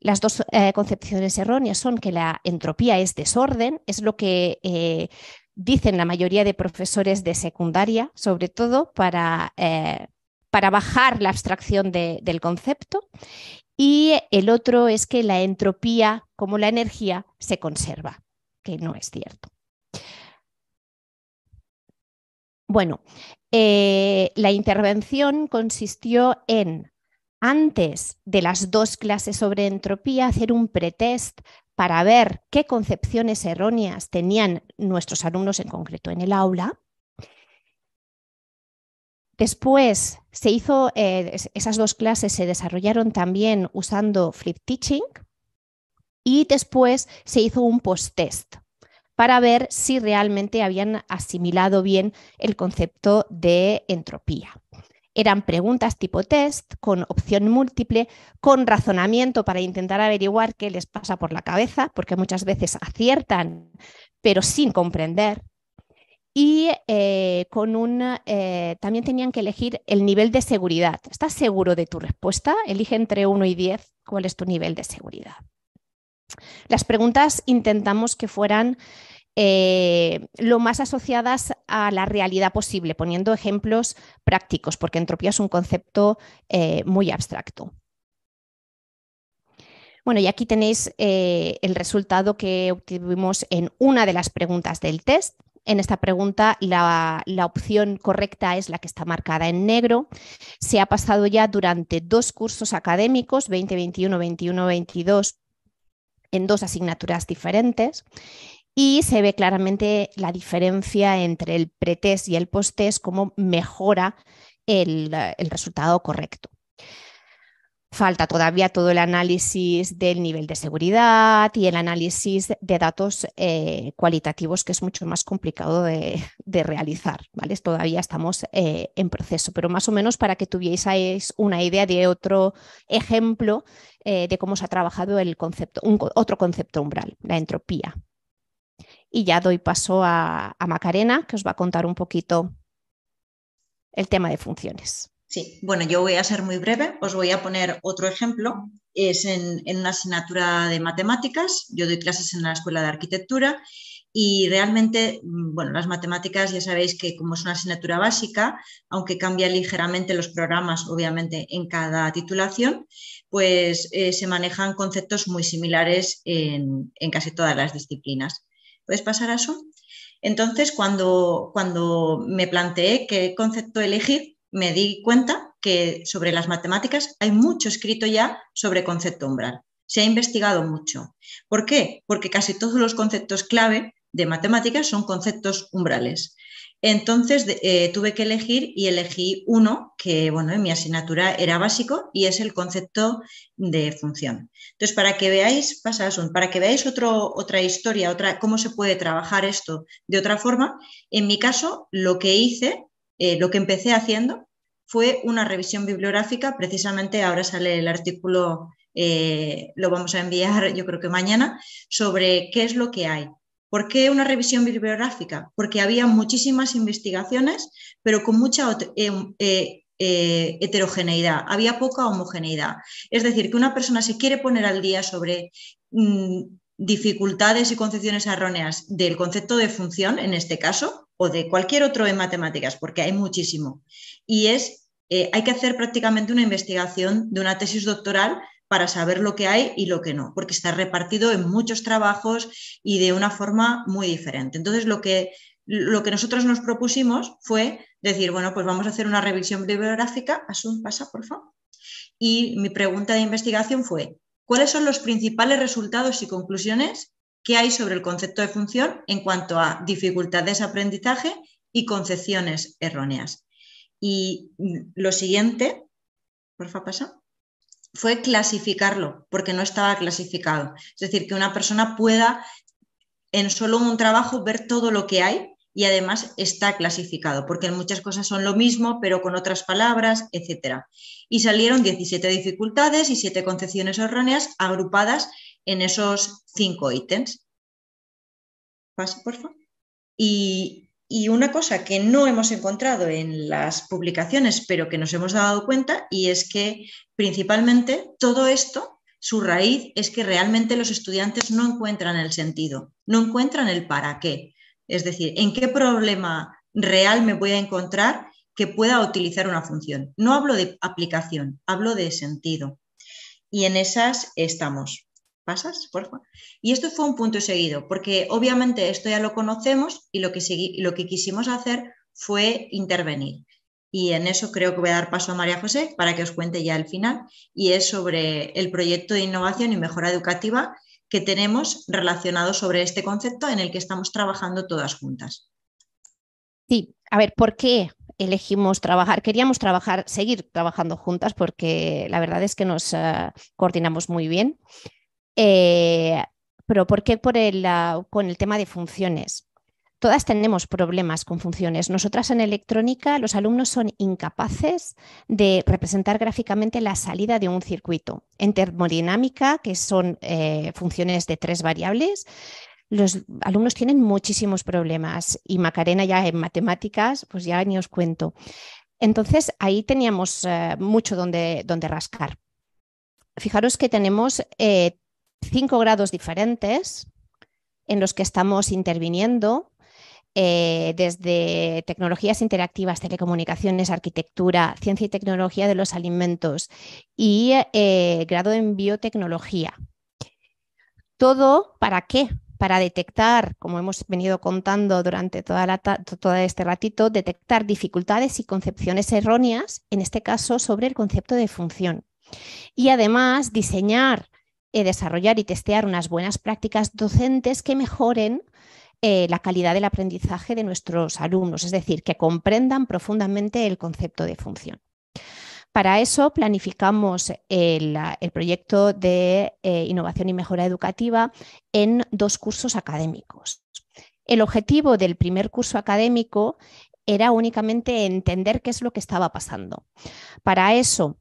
Las 2 concepciones erróneas son que la entropía es desorden, es lo que dicen la mayoría de profesores de secundaria, sobre todo para bajar la abstracción del concepto. Y el otro es que la entropía, como la energía, se conserva, que no es cierto. Bueno, la intervención consistió en, antes de las 2 clases sobre entropía, hacer un pretest para ver qué concepciones erróneas tenían nuestros alumnos en concreto en el aula. Después se hizo, esas dos clases se desarrollaron también usando Flip Teaching y después se hizo un post-test para ver si realmente habían asimilado bien el concepto de entropía. Eran preguntas tipo test, con opción múltiple, con razonamiento para intentar averiguar qué les pasa por la cabeza, porque muchas veces aciertan, pero sin comprender. Y también tenían que elegir el nivel de seguridad. ¿Estás seguro de tu respuesta? Elige entre 1 y 10 cuál es tu nivel de seguridad. Las preguntas intentamos que fueran lo más asociadas a la realidad posible, poniendo ejemplos prácticos, porque entropía es un concepto muy abstracto. Bueno, y aquí tenéis el resultado que obtuvimos en una de las preguntas del test. En esta pregunta la opción correcta es la que está marcada en negro. Se ha pasado ya durante 2 cursos académicos, 2021, 21, 22, en 2 asignaturas diferentes. Y se ve claramente la diferencia entre el pretest y el posttest, cómo mejora el resultado correcto. Falta todavía todo el análisis del nivel de seguridad y el análisis de datos cualitativos, que es mucho más complicado de realizar, ¿vale? Todavía estamos en proceso, pero más o menos para que tuvieseis una idea de otro ejemplo de cómo se ha trabajado el concepto, otro concepto umbral, la entropía. Y ya doy paso a Macarena, que os va a contar un poquito el tema de funciones. Sí, bueno, yo voy a ser muy breve, os voy a poner otro ejemplo. Es en una asignatura de matemáticas, yo doy clases en la Escuela de Arquitectura y realmente, bueno, las matemáticas ya sabéis que como es una asignatura básica, aunque cambia ligeramente los programas, obviamente, en cada titulación, pues se manejan conceptos muy similares en casi todas las disciplinas. ¿Puedes pasar a eso? Entonces, cuando me planteé qué concepto elegir, me di cuenta que sobre las matemáticas hay mucho escrito ya sobre concepto umbral. Se ha investigado mucho. ¿Por qué? Porque casi todos los conceptos clave de matemáticas son conceptos umbrales. Entonces tuve que elegir y elegí uno que, bueno, en mi asignatura era básico y es el concepto de función. Entonces, para que veáis, otra historia, cómo se puede trabajar esto de otra forma, en mi caso, lo que hice, lo que empecé haciendo fue una revisión bibliográfica. Precisamente ahora sale el artículo, lo vamos a enviar yo creo que mañana, sobre qué es lo que hay. ¿Por qué una revisión bibliográfica? Porque había muchísimas investigaciones, pero con mucha heterogeneidad, había poca homogeneidad. Es decir, que una persona se quiere poner al día sobre dificultades y concepciones erróneas del concepto de función, en este caso, o de cualquier otro en matemáticas, porque hay muchísimo. Y hay que hacer prácticamente una investigación de una tesis doctoral para saber lo que hay y lo que no, porque está repartido en muchos trabajos y de una forma muy diferente. Entonces, lo que nosotros nos propusimos fue decir, bueno, pues vamos a hacer una revisión bibliográfica. Asun, pasa, por favor. Y mi pregunta de investigación fue, ¿cuáles son los principales resultados y conclusiones que hay sobre el concepto de función en cuanto a dificultades de aprendizaje y concepciones erróneas? Y lo siguiente, por favor, pasa, fue clasificarlo, porque no estaba clasificado. Es decir, que una persona pueda en solo un trabajo ver todo lo que hay y además está clasificado, porque muchas cosas son lo mismo, pero con otras palabras, etc. Y salieron 17 dificultades y 7 concepciones erróneas agrupadas en esos 5 ítems. Pasa, por favor. Y una cosa que no hemos encontrado en las publicaciones, pero que nos hemos dado cuenta, y es que principalmente todo esto, su raíz es que realmente los estudiantes no encuentran el sentido, no encuentran el para qué. Es decir, ¿en qué problema real me voy a encontrar que pueda utilizar una función? No hablo de aplicación, hablo de sentido. Y en esas estamos. ¿Pasas, por favor? Y esto fue un punto seguido, porque obviamente esto ya lo conocemos y lo que quisimos hacer fue intervenir. Y en eso creo que voy a dar paso a María José para que os cuente ya el final, y es sobre el proyecto de innovación y mejora educativa que tenemos relacionado sobre este concepto en el que estamos trabajando todas juntas. Sí, a ver, ¿por qué elegimos trabajar, queríamos seguir trabajando juntas porque la verdad es que nos coordinamos muy bien. Pero ¿por qué con el tema de funciones? Todas tenemos problemas con funciones. Nosotras en electrónica, los alumnos son incapaces de representar gráficamente la salida de un circuito. En termodinámica, que son funciones de 3 variables, los alumnos tienen muchísimos problemas y Macarena ya en matemáticas, pues ya ni os cuento. Entonces ahí teníamos mucho donde rascar. Fijaros que tenemos 5 grados diferentes en los que estamos interviniendo, desde tecnologías interactivas, telecomunicaciones, arquitectura, ciencia y tecnología de los alimentos y grado en biotecnología. ¿Todo para qué? Para detectar, como hemos venido contando durante todo este ratito, detectar dificultades y concepciones erróneas, en este caso sobre el concepto de función. Y además diseñar, desarrollar y testear unas buenas prácticas docentes que mejoren la calidad del aprendizaje de nuestros alumnos, es decir, que comprendan profundamente el concepto de función. Para eso planificamos el proyecto de innovación y mejora educativa en 2 cursos académicos. El objetivo del primer curso académico era únicamente entender qué es lo que estaba pasando. Para eso,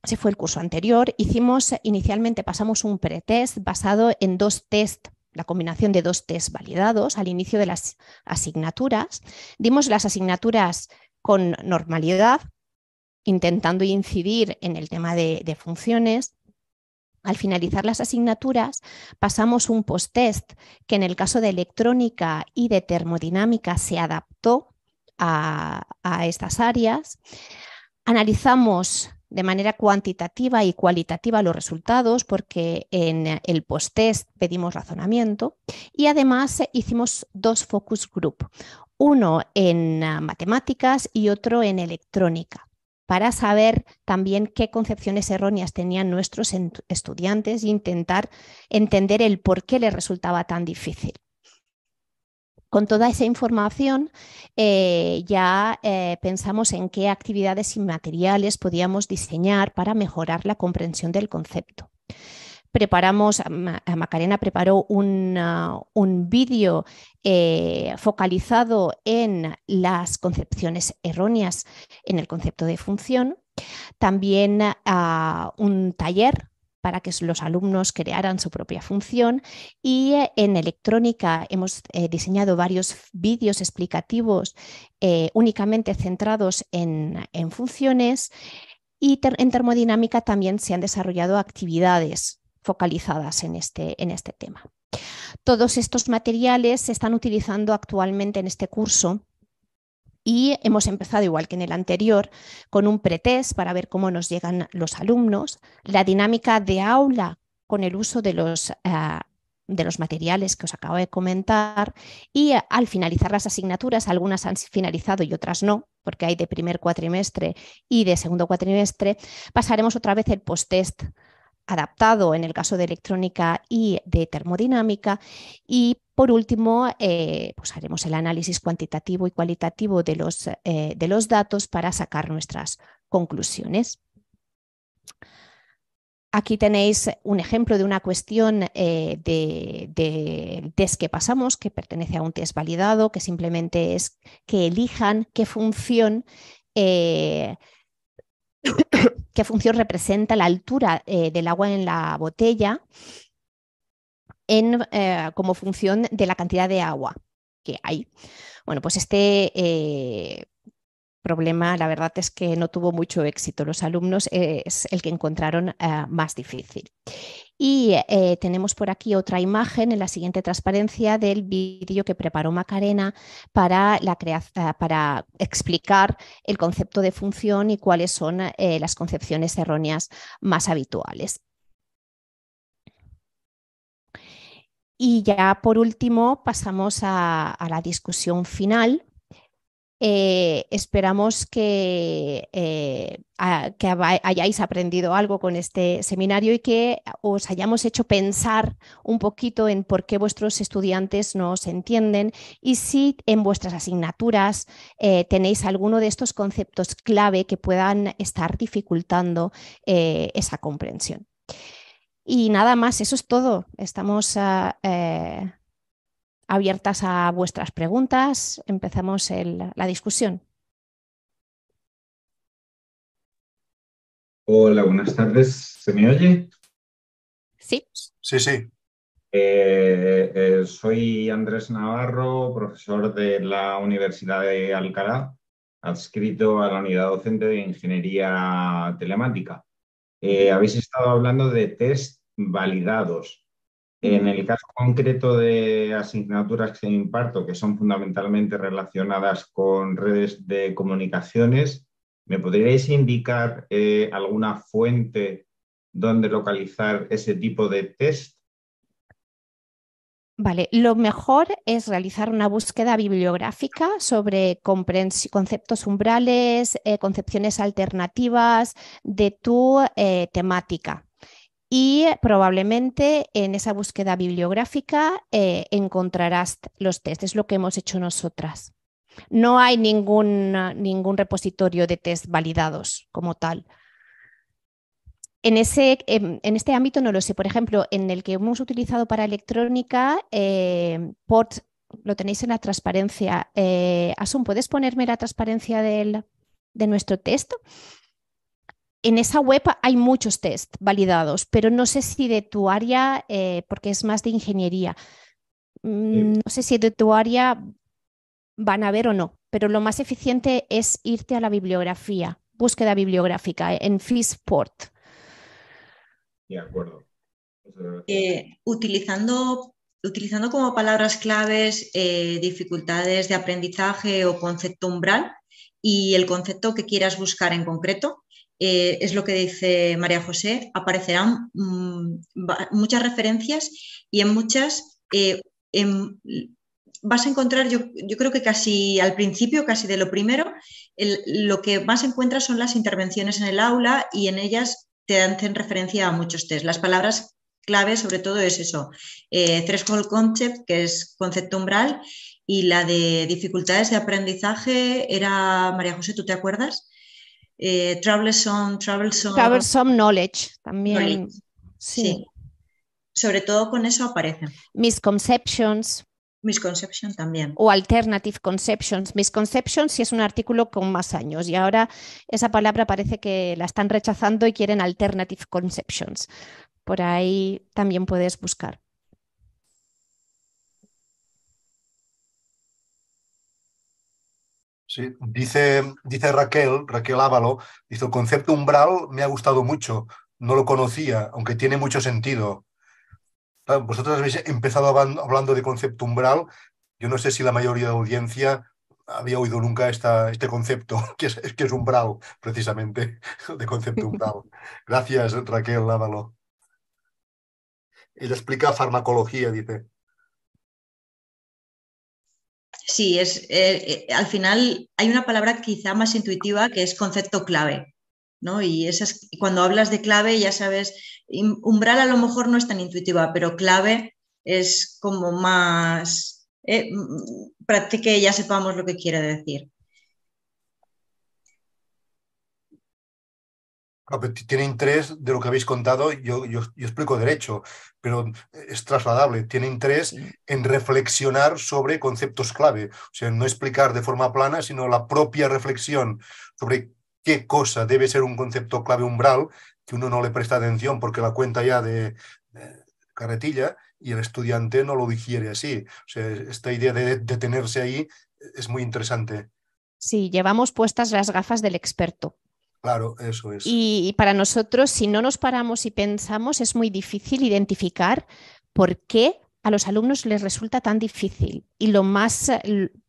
ese fue el curso anterior, inicialmente pasamos un pretest basado en 2 test, la combinación de 2 test validados al inicio de las asignaturas. Dimos las asignaturas con normalidad, intentando incidir en el tema de funciones. Al finalizar las asignaturas, pasamos un post-test que en el caso de electrónica y de termodinámica se adaptó a estas áreas. Analizamos de manera cuantitativa y cualitativa los resultados, porque en el post-test pedimos razonamiento, y además hicimos 2 focus group, uno en matemáticas y otro en electrónica, para saber también qué concepciones erróneas tenían nuestros estudiantes e intentar entender el por qué les resultaba tan difícil. Con toda esa información ya pensamos en qué actividades y materiales podíamos diseñar para mejorar la comprensión del concepto. Macarena preparó un vídeo focalizado en las concepciones erróneas en el concepto de función, también un taller para que los alumnos crearan su propia función, y en electrónica hemos diseñado varios vídeos explicativos únicamente centrados en funciones, y en termodinámica también se han desarrollado actividades focalizadas en este tema. Todos estos materiales se están utilizando actualmente en este curso y hemos empezado, igual que en el anterior, con un pretest para ver cómo nos llegan los alumnos, la dinámica de aula con el uso de los materiales que os acabo de comentar, y al finalizar las asignaturas, algunas han finalizado y otras no, porque hay de primer cuatrimestre y de segundo cuatrimestre, pasaremos otra vez el post-test adaptado en el caso de electrónica y de termodinámica, y por último pues haremos el análisis cuantitativo y cualitativo de los datos para sacar nuestras conclusiones. Aquí tenéis un ejemplo de una cuestión del test que pasamos, que pertenece a un test validado, que simplemente es que elijan qué función representa la altura del agua en la botella como función de la cantidad de agua que hay. Bueno, pues este problema, la verdad es que no tuvo mucho éxito. Los alumnos es el que encontraron más difícil. Y tenemos por aquí otra imagen en la siguiente transparencia del vídeo que preparó Macarena para explicar el concepto de función y cuáles son las concepciones erróneas más habituales. Y ya por último pasamos a la discusión final. Esperamos que hayáis aprendido algo con este seminario y que os hayamos hecho pensar un poquito en por qué vuestros estudiantes no se entienden y si en vuestras asignaturas tenéis alguno de estos conceptos clave que puedan estar dificultando esa comprensión. Y nada más, eso es todo. Estamos abiertas a vuestras preguntas. Empezamos la discusión. Hola, buenas tardes. ¿Se me oye? Sí. Sí, sí. Soy Andrés Navarro, profesor de la Universidad de Alcalá, adscrito a la unidad docente de Ingeniería Telemática. Habéis estado hablando de test validados. En el caso concreto de asignaturas que imparto, que son fundamentalmente relacionadas con redes de comunicaciones, ¿me podríais indicar alguna fuente donde localizar ese tipo de test? Vale, lo mejor es realizar una búsqueda bibliográfica sobre conceptos umbrales, concepciones alternativas de tu temática. Y probablemente en esa búsqueda bibliográfica encontrarás los test, es lo que hemos hecho nosotras. No hay ningún repositorio de test validados como tal. En este ámbito no lo sé. Por ejemplo, en el que hemos utilizado para electrónica, PORT, lo tenéis en la transparencia. Asun, ¿puedes ponerme la transparencia de nuestro texto? En esa web hay muchos test validados, pero no sé si de tu área, porque es más de ingeniería, no sé si de tu área van a ver o no, pero lo más eficiente es irte a la bibliografía, búsqueda bibliográfica en FISPORT. De acuerdo. Utilizando como palabras claves dificultades de aprendizaje o concepto umbral y el concepto que quieras buscar en concreto, es lo que dice María José, aparecerán muchas referencias y en muchas vas a encontrar, yo creo que casi al principio, casi de lo primero, lo que más encuentras son las intervenciones en el aula y en ellas te hacen referencia a muchos test. Las palabras clave sobre todo es eso, threshold concept, que es concepto umbral, y la de dificultades de aprendizaje era, María José, ¿tú te acuerdas? Troublesome knowledge también. Knowledge. Sí. Sobre todo con eso aparecen. Misconception También. O alternative conceptions. Misconceptions sí es un artículo con más años y ahora esa palabra parece que la están rechazando y quieren alternative conceptions. Por ahí también puedes buscar. Sí, dice Raquel Ávalo, dice, el concepto umbral me ha gustado mucho, no lo conocía, aunque tiene mucho sentido. Vosotros habéis empezado hablando de concepto umbral, yo no sé si la mayoría de la audiencia había oído nunca este concepto, que es umbral, precisamente, de concepto umbral. Gracias, Raquel Ávalo. Ella explica farmacología, dice. Sí, al final hay una palabra quizá más intuitiva que es concepto clave, ¿no? Y cuando hablas de clave ya sabes, umbral a lo mejor no es tan intuitiva, pero clave es como más, para que ya sepamos lo que quiere decir. Tiene interés de lo que habéis contado, yo explico derecho, pero es trasladable. Tiene interés en reflexionar sobre conceptos clave, o sea, no explicar de forma plana, sino la propia reflexión sobre qué cosa debe ser un concepto clave umbral, que uno no le presta atención porque la cuenta ya de carretilla y el estudiante no lo digiere así. O sea, esta idea de detenerse ahí es muy interesante. Sí, llevamos puestas las gafas del experto. Claro, eso es. Y para nosotros, si no nos paramos y pensamos, es muy difícil identificar por qué a los alumnos les resulta tan difícil. Y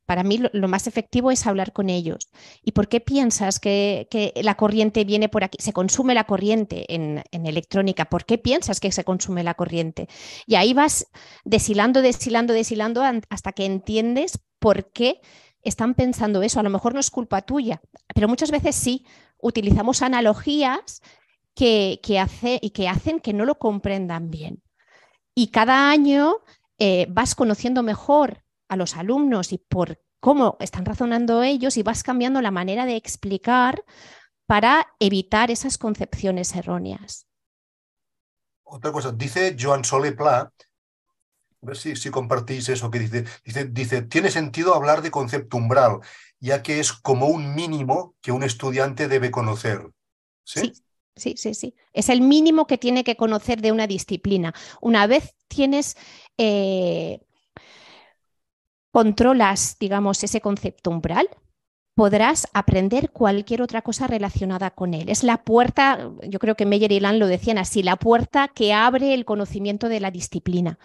para mí, lo más efectivo es hablar con ellos. ¿Y por qué piensas que la corriente viene por aquí? Se consume la corriente en electrónica. ¿Por qué piensas que se consume la corriente? Y ahí vas deshilando hasta que entiendes por qué están pensando eso. A lo mejor no es culpa tuya, pero muchas veces sí, utilizamos analogías que hacen que no lo comprendan bien. Y cada año vas conociendo mejor a los alumnos y por cómo están razonando ellos y vas cambiando la manera de explicar para evitar esas concepciones erróneas. Otra cosa, dice Joan Solé Pla, a ver si compartís eso que dice, tiene sentido hablar de concepto umbral, ya que es como un mínimo que un estudiante debe conocer. ¿Sí? Sí. Es el mínimo que tiene que conocer de una disciplina. Una vez controlas, digamos, ese concepto umbral, podrás aprender cualquier otra cosa relacionada con él. Es la puerta, yo creo que Meyer y Land lo decían así, la puerta que abre el conocimiento de la disciplina.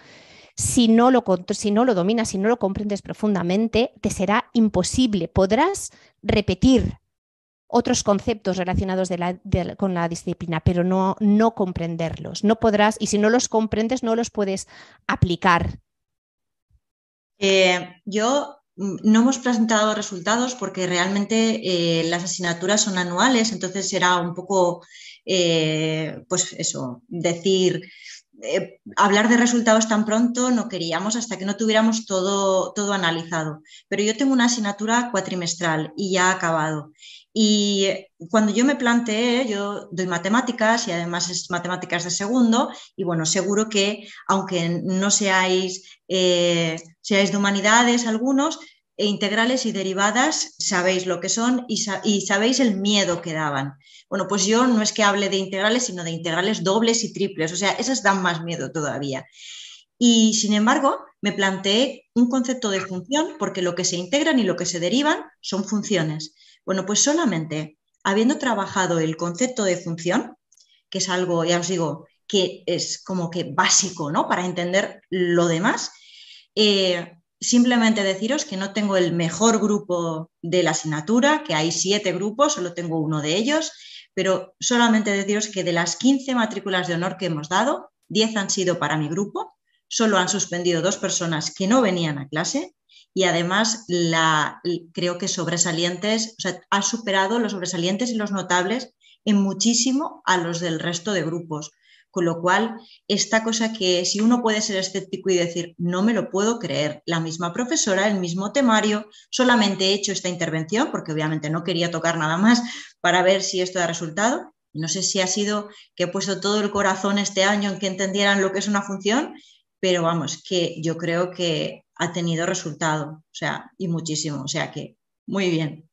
Si no lo dominas, si no lo comprendes profundamente, te será imposible. Podrás repetir otros conceptos relacionados con la disciplina, pero no comprenderlos. No podrás, y si no los comprendes, no los puedes aplicar. No hemos presentado resultados porque realmente las asignaturas son anuales, entonces será un poco, pues eso, hablar de resultados tan pronto no queríamos hasta que no tuviéramos todo analizado. Pero yo tengo una asignatura cuatrimestral y ya ha acabado. Y cuando yo me planteé, yo doy matemáticas y además es matemáticas de segundo y bueno, seguro que aunque no seáis de humanidades algunos, integrales y derivadas sabéis lo que son y sabéis el miedo que daban. Bueno, pues yo no es que hable de integrales, sino de integrales dobles y triples, o sea, esas dan más miedo todavía. Y sin embargo, me planteé un concepto de función porque lo que se integran y lo que se derivan son funciones. Bueno, pues solamente habiendo trabajado el concepto de función, que es algo, ya os digo, que es como que básico, ¿no? Para entender lo demás, simplemente deciros que no tengo el mejor grupo de la asignatura, que hay 7 grupos, solo tengo uno de ellos, pero solamente deciros que de las 15 matrículas de honor que hemos dado, 10 han sido para mi grupo, solo han suspendido 2 personas que no venían a clase y además creo que sobresalientes, o sea, ha superado los sobresalientes y los notables en muchísimo a los del resto de grupos. Con lo cual, esta cosa que si uno puede ser escéptico y decir, no me lo puedo creer, la misma profesora, el mismo temario, solamente he hecho esta intervención, porque obviamente no quería tocar nada más para ver si esto da resultado. No sé si ha sido que he puesto todo el corazón este año en que entendieran lo que es una función, pero vamos, que yo creo que ha tenido resultado, o sea, y muchísimo, o sea que muy bien.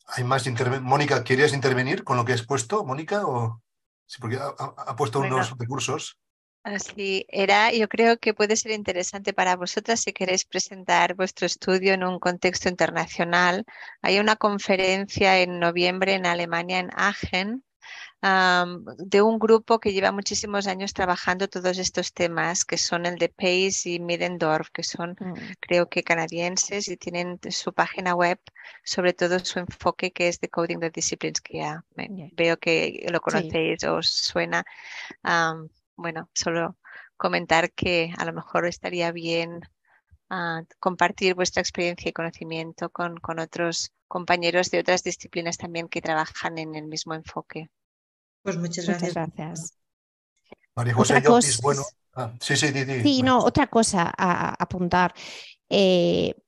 Hay más Mónica, ¿querías intervenir con lo que has puesto, Mónica? Sí, porque ha puesto unos recursos. Así yo creo que puede ser interesante para vosotras si queréis presentar vuestro estudio en un contexto internacional. Hay una conferencia en noviembre en Alemania, en Aachen, de un grupo que lleva muchísimos años trabajando todos estos temas, que son el de Pace y Middendorf, que son creo que canadienses y tienen su página web, sobre todo su enfoque que es de Coding the Disciplines, que ya veo que lo conocéis, sí. Os suena. Bueno, solo comentar que a lo mejor estaría bien compartir vuestra experiencia y conocimiento con otros compañeros de otras disciplinas también que trabajan en el mismo enfoque. Pues muchas gracias. María José Llopis, bueno. Sí, no, otra cosa a apuntar.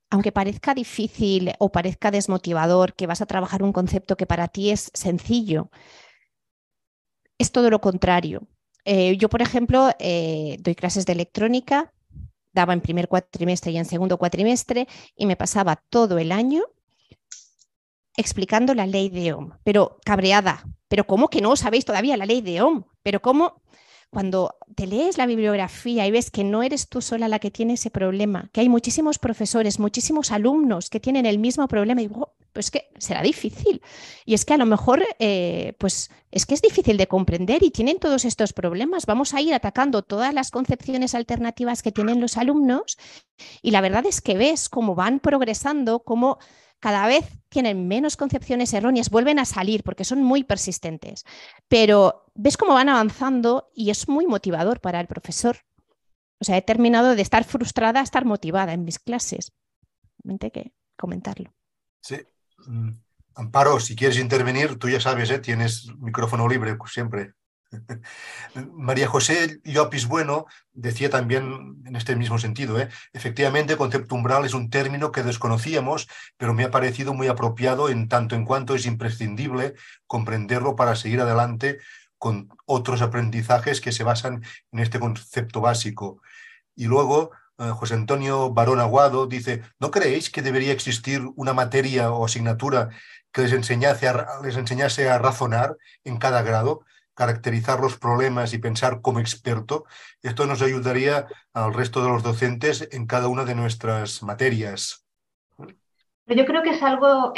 Aunque parezca difícil o parezca desmotivador que vas a trabajar un concepto que para ti es sencillo, es todo lo contrario. Yo, por ejemplo, doy clases de electrónica, daba en primer cuatrimestre y en segundo cuatrimestre y me pasaba todo el año explicando la ley de Ohm, pero cabreada. Pero ¿cómo que no sabéis todavía la ley de Ohm? Pero ¿cómo? Cuando te lees la bibliografía y ves que no eres tú sola la que tiene ese problema, que hay muchísimos profesores, muchísimos alumnos que tienen el mismo problema, y digo, pues que será difícil. Y es que a lo mejor pues es que es difícil de comprender y tienen todos estos problemas. Vamos a ir atacando todas las concepciones alternativas que tienen los alumnos y la verdad es que ves cómo van progresando, cómo cada vez tienen menos concepciones erróneas, vuelven a salir porque son muy persistentes, pero ves cómo van avanzando y es muy motivador para el profesor. O sea, he terminado de estar frustrada a estar motivada en mis clases. simplemente que comentarlo. Sí. Amparo, si quieres intervenir, tú ya sabes, tienes micrófono libre siempre. María José Llopis Bueno decía también en este mismo sentido, efectivamente, concepto umbral es un término que desconocíamos, pero me ha parecido muy apropiado en tanto en cuanto es imprescindible comprenderlo para seguir adelante con otros aprendizajes que se basan en este concepto básico. Y luego José Antonio Barón Aguado dice, ¿no creéis que debería existir una materia o asignatura que les enseñase a razonar en cada grado, caracterizar los problemas y pensar como experto? Esto nos ayudaría al resto de los docentes en cada una de nuestras materias. Pero yo creo que es algo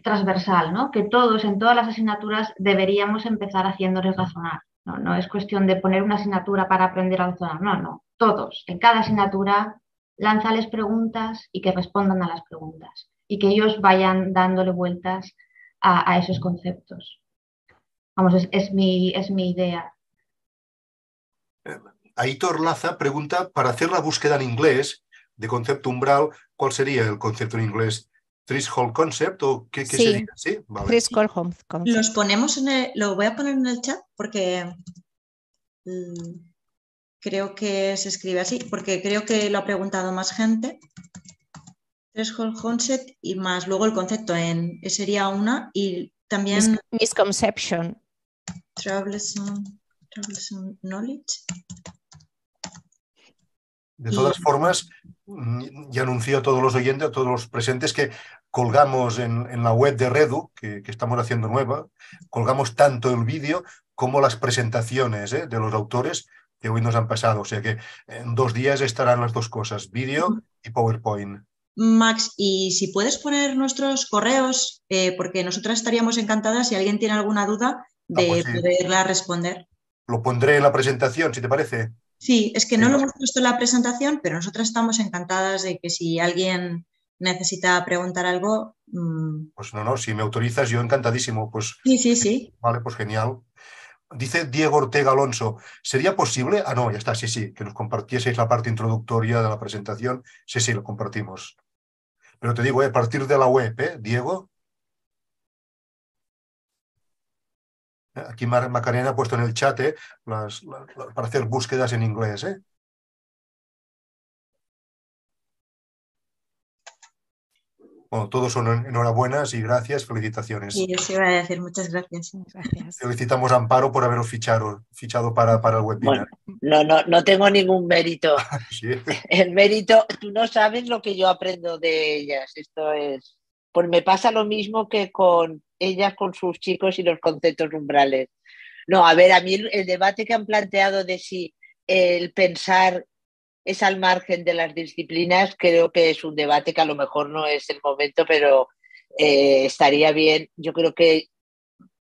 transversal, ¿no? Que todos, en todas las asignaturas, deberíamos empezar haciéndoles razonar. No, no es cuestión de poner una asignatura para aprender a razonar, no. Todos, en cada asignatura, lánzales preguntas y que respondan a las preguntas y que ellos vayan dándole vueltas a esos conceptos. Vamos, es mi idea. Aitor Laza pregunta, para hacer la búsqueda en inglés de concepto umbral, ¿cuál sería el concepto en inglés? ¿Threshold concept o qué Sí, sería? Sí, vale. Threshold concept. Los ponemos lo voy a poner en el chat porque creo que se escribe así, porque creo que lo ha preguntado más gente. Threshold concept y más luego el concepto sería una y también Misconception. Troublesome knowledge. De todas formas, ya anuncio a todos los oyentes, a todos los presentes, que colgamos en la web de Redu, que estamos haciendo nueva, colgamos tanto el vídeo como las presentaciones de los autores que hoy nos han pasado. O sea que en 2 días estarán las dos cosas, vídeo y PowerPoint. Max, y si puedes poner nuestros correos, porque nosotras estaríamos encantadas, si alguien tiene alguna duda, de pues sí, poderla responder. Lo pondré en la presentación, si te parece. Sí, es que no lo hemos puesto en la presentación, pero nosotras estamos encantadas de que si alguien necesita preguntar algo... Pues no, si me autorizas, yo encantadísimo. Pues, Sí. Vale, pues genial. Dice Diego Ortega Alonso, ¿sería posible? Ah, no, ya está, sí, que nos compartieseis la parte introductoria de la presentación. Sí, lo compartimos. Pero te digo, a partir de la web, Diego. Aquí Macarena ha puesto en el chat para hacer búsquedas en inglés. Bueno, todos son enhorabuenas y gracias, felicitaciones. Sí, eso iba a decir, muchas gracias. Felicitamos a Amparo por haberos fichado para el webinar. Bueno, no tengo ningún mérito. Sí. El mérito, tú no sabes lo que yo aprendo de ellas. Esto es, pues me pasa lo mismo que con ellas, con sus chicos y los conceptos umbrales. No, a ver, a mí el debate que han planteado de si el pensar es al margen de las disciplinas, creo que es un debate que a lo mejor no es el momento, pero estaría bien. Yo creo que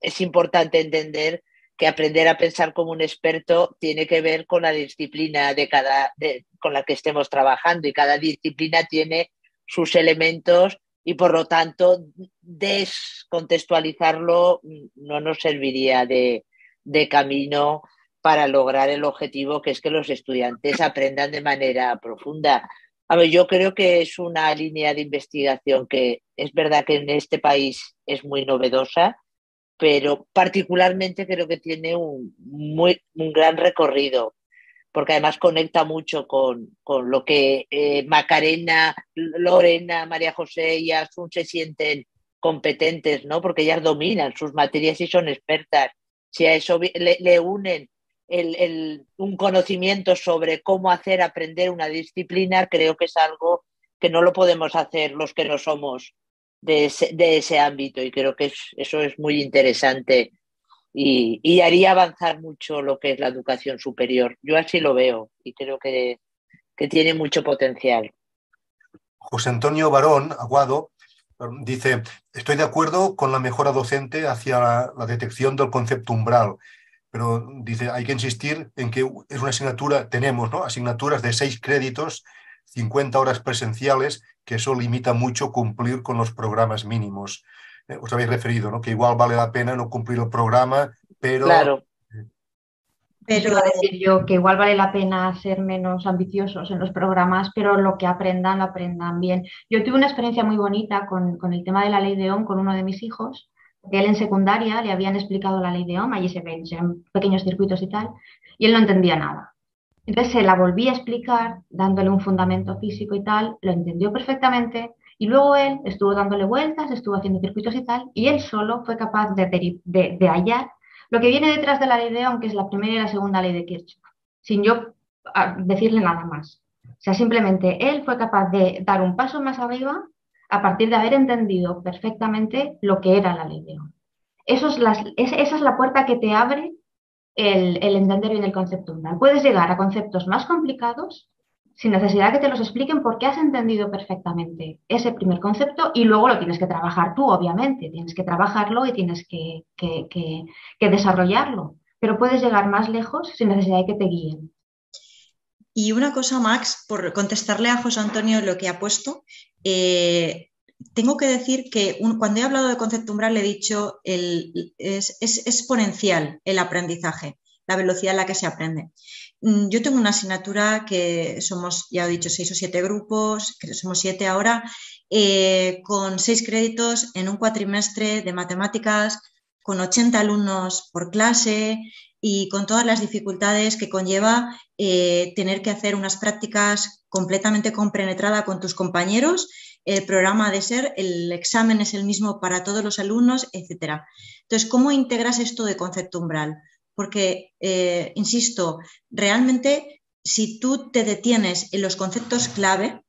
es importante entender que aprender a pensar como un experto tiene que ver con la disciplina con la que estemos trabajando, y cada disciplina tiene sus elementos y por lo tanto descontextualizarlo no nos serviría de camino para lograr el objetivo, que es que los estudiantes aprendan de manera profunda. A ver, yo creo que es una línea de investigación que es verdad que en este país es muy novedosa, pero particularmente creo que tiene un gran recorrido, porque además conecta mucho con lo que Macarena, Lorena, María José y Asun se sienten competentes, ¿no? Porque ellas dominan sus materias y son expertas. Si a eso le unen un conocimiento sobre cómo hacer aprender una disciplina, creo que es algo que no lo podemos hacer los que no somos de ese ámbito, y creo que eso es muy interesante y haría avanzar mucho lo que es la educación superior. Yo así lo veo y creo que tiene mucho potencial. José Antonio Barón Aguado dice, estoy de acuerdo con la mejora docente hacia la detección del concepto umbral, pero dice, hay que insistir en que es una asignatura, tenemos, ¿no?, asignaturas de 6 créditos, 50 horas presenciales, que eso limita mucho cumplir con los programas mínimos. Os habéis referido, ¿no?, que igual vale la pena no cumplir el programa, pero... Claro. Pero iba a decir yo que igual vale la pena ser menos ambiciosos en los programas, pero lo que aprendan, lo aprendan bien. Yo tuve una experiencia muy bonita con el tema de la ley de Ohm con uno de mis hijos, porque él en secundaria le habían explicado la ley de Ohm, allí se ven pequeños circuitos y tal, y él no entendía nada. Entonces se la volví a explicar, dándole un fundamento físico y tal, lo entendió perfectamente, y luego él estuvo dándole vueltas, estuvo haciendo circuitos y tal, y él solo fue capaz de hallar lo que viene detrás de la ley de Ohm, que es la primera y la segunda ley de Kirchhoff, sin yo decirle nada más. O sea, simplemente él fue capaz de dar un paso más arriba a partir de haber entendido perfectamente lo que era la ley de Ohm. Esa es la puerta que te abre el entender bien el concepto umbral. Puedes llegar a conceptos más complicados sin necesidad que te los expliquen porque has entendido perfectamente ese primer concepto y luego lo tienes que trabajar tú, obviamente. Tienes que trabajarlo y tienes que desarrollarlo. Pero puedes llegar más lejos sin necesidad de que te guíen. Y una cosa, Max, por contestarle a José Antonio lo que ha puesto, tengo que decir que cuando he hablado de concepto umbral he dicho es exponencial el aprendizaje, la velocidad en la que se aprende. Yo tengo una asignatura que somos, ya he dicho, 6 o 7 grupos, que somos 7 ahora, con 6 créditos en un cuatrimestre de matemáticas, con 80 alumnos por clase y con todas las dificultades que conlleva tener que hacer unas prácticas completamente compenetrada con tus compañeros. El programa ha de ser, el examen es el mismo para todos los alumnos, etc. Entonces, ¿cómo integras esto de concepto umbral? Porque, insisto, realmente si tú te detienes en los conceptos clave,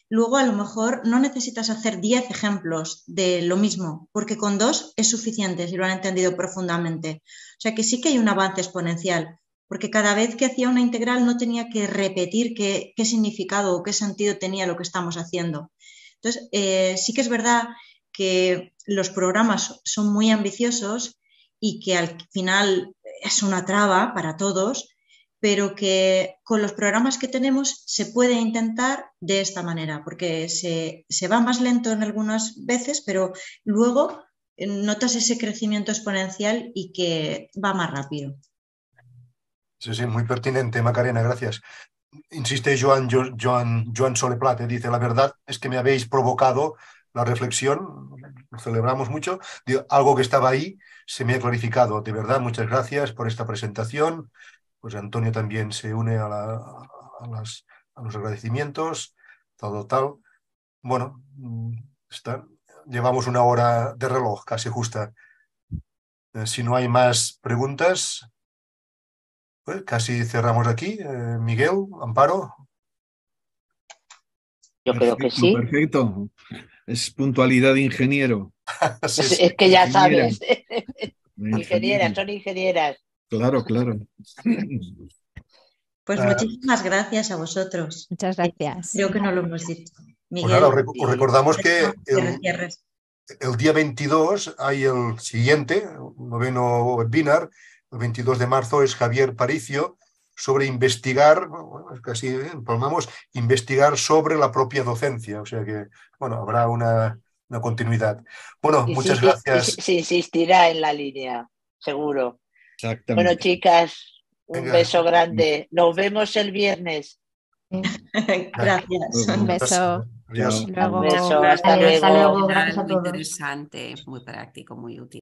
luego a lo mejor no necesitas hacer 10 ejemplos de lo mismo, porque con 2 es suficiente si lo han entendido profundamente. O sea que sí que hay un avance exponencial, porque cada vez que hacía una integral no tenía que repetir qué significado o qué sentido tenía lo que estamos haciendo. Entonces, sí que es verdad que los programas son muy ambiciosos y que al final es una traba para todos, pero que con los programas que tenemos se puede intentar de esta manera, porque se va más lento en algunas veces, pero luego notas ese crecimiento exponencial y que va más rápido. Sí, sí, muy pertinente, Macarena, gracias. Insiste Joan Soleplat, dice, la verdad es que me habéis provocado la reflexión, lo celebramos mucho, algo que estaba ahí se me ha clarificado. De verdad, muchas gracias por esta presentación. Pues Antonio también se une a los agradecimientos, tal. Bueno, llevamos 1 hora de reloj, casi justa. Si no hay más preguntas, pues casi cerramos aquí. Miguel, Amparo. Yo creo que sí. Perfecto. Es puntualidad de ingeniero. Sí. Es que ya ingeniera. sabes. Ingenieras, son ingenieras. Claro. Pues muchísimas gracias a vosotros. Muchas gracias. Creo que no lo hemos dicho. Miguel, Pues nada, os recordamos que el día 22 hay el siguiente, 9º webinar. El 22 de marzo es Javier Paricio sobre investigar, casi empalmamos, investigar sobre la propia docencia. O sea que, bueno, habrá una continuidad. Bueno, muchas gracias. Se insistirá en la línea, seguro. Exactamente. Bueno, chicas, un Venga. beso grande. Nos vemos el viernes. Gracias. Un beso. Adiós. Luego. Un beso, hasta Hasta luego. luego. Gracias a Muy todos. interesante, muy práctico, muy útil.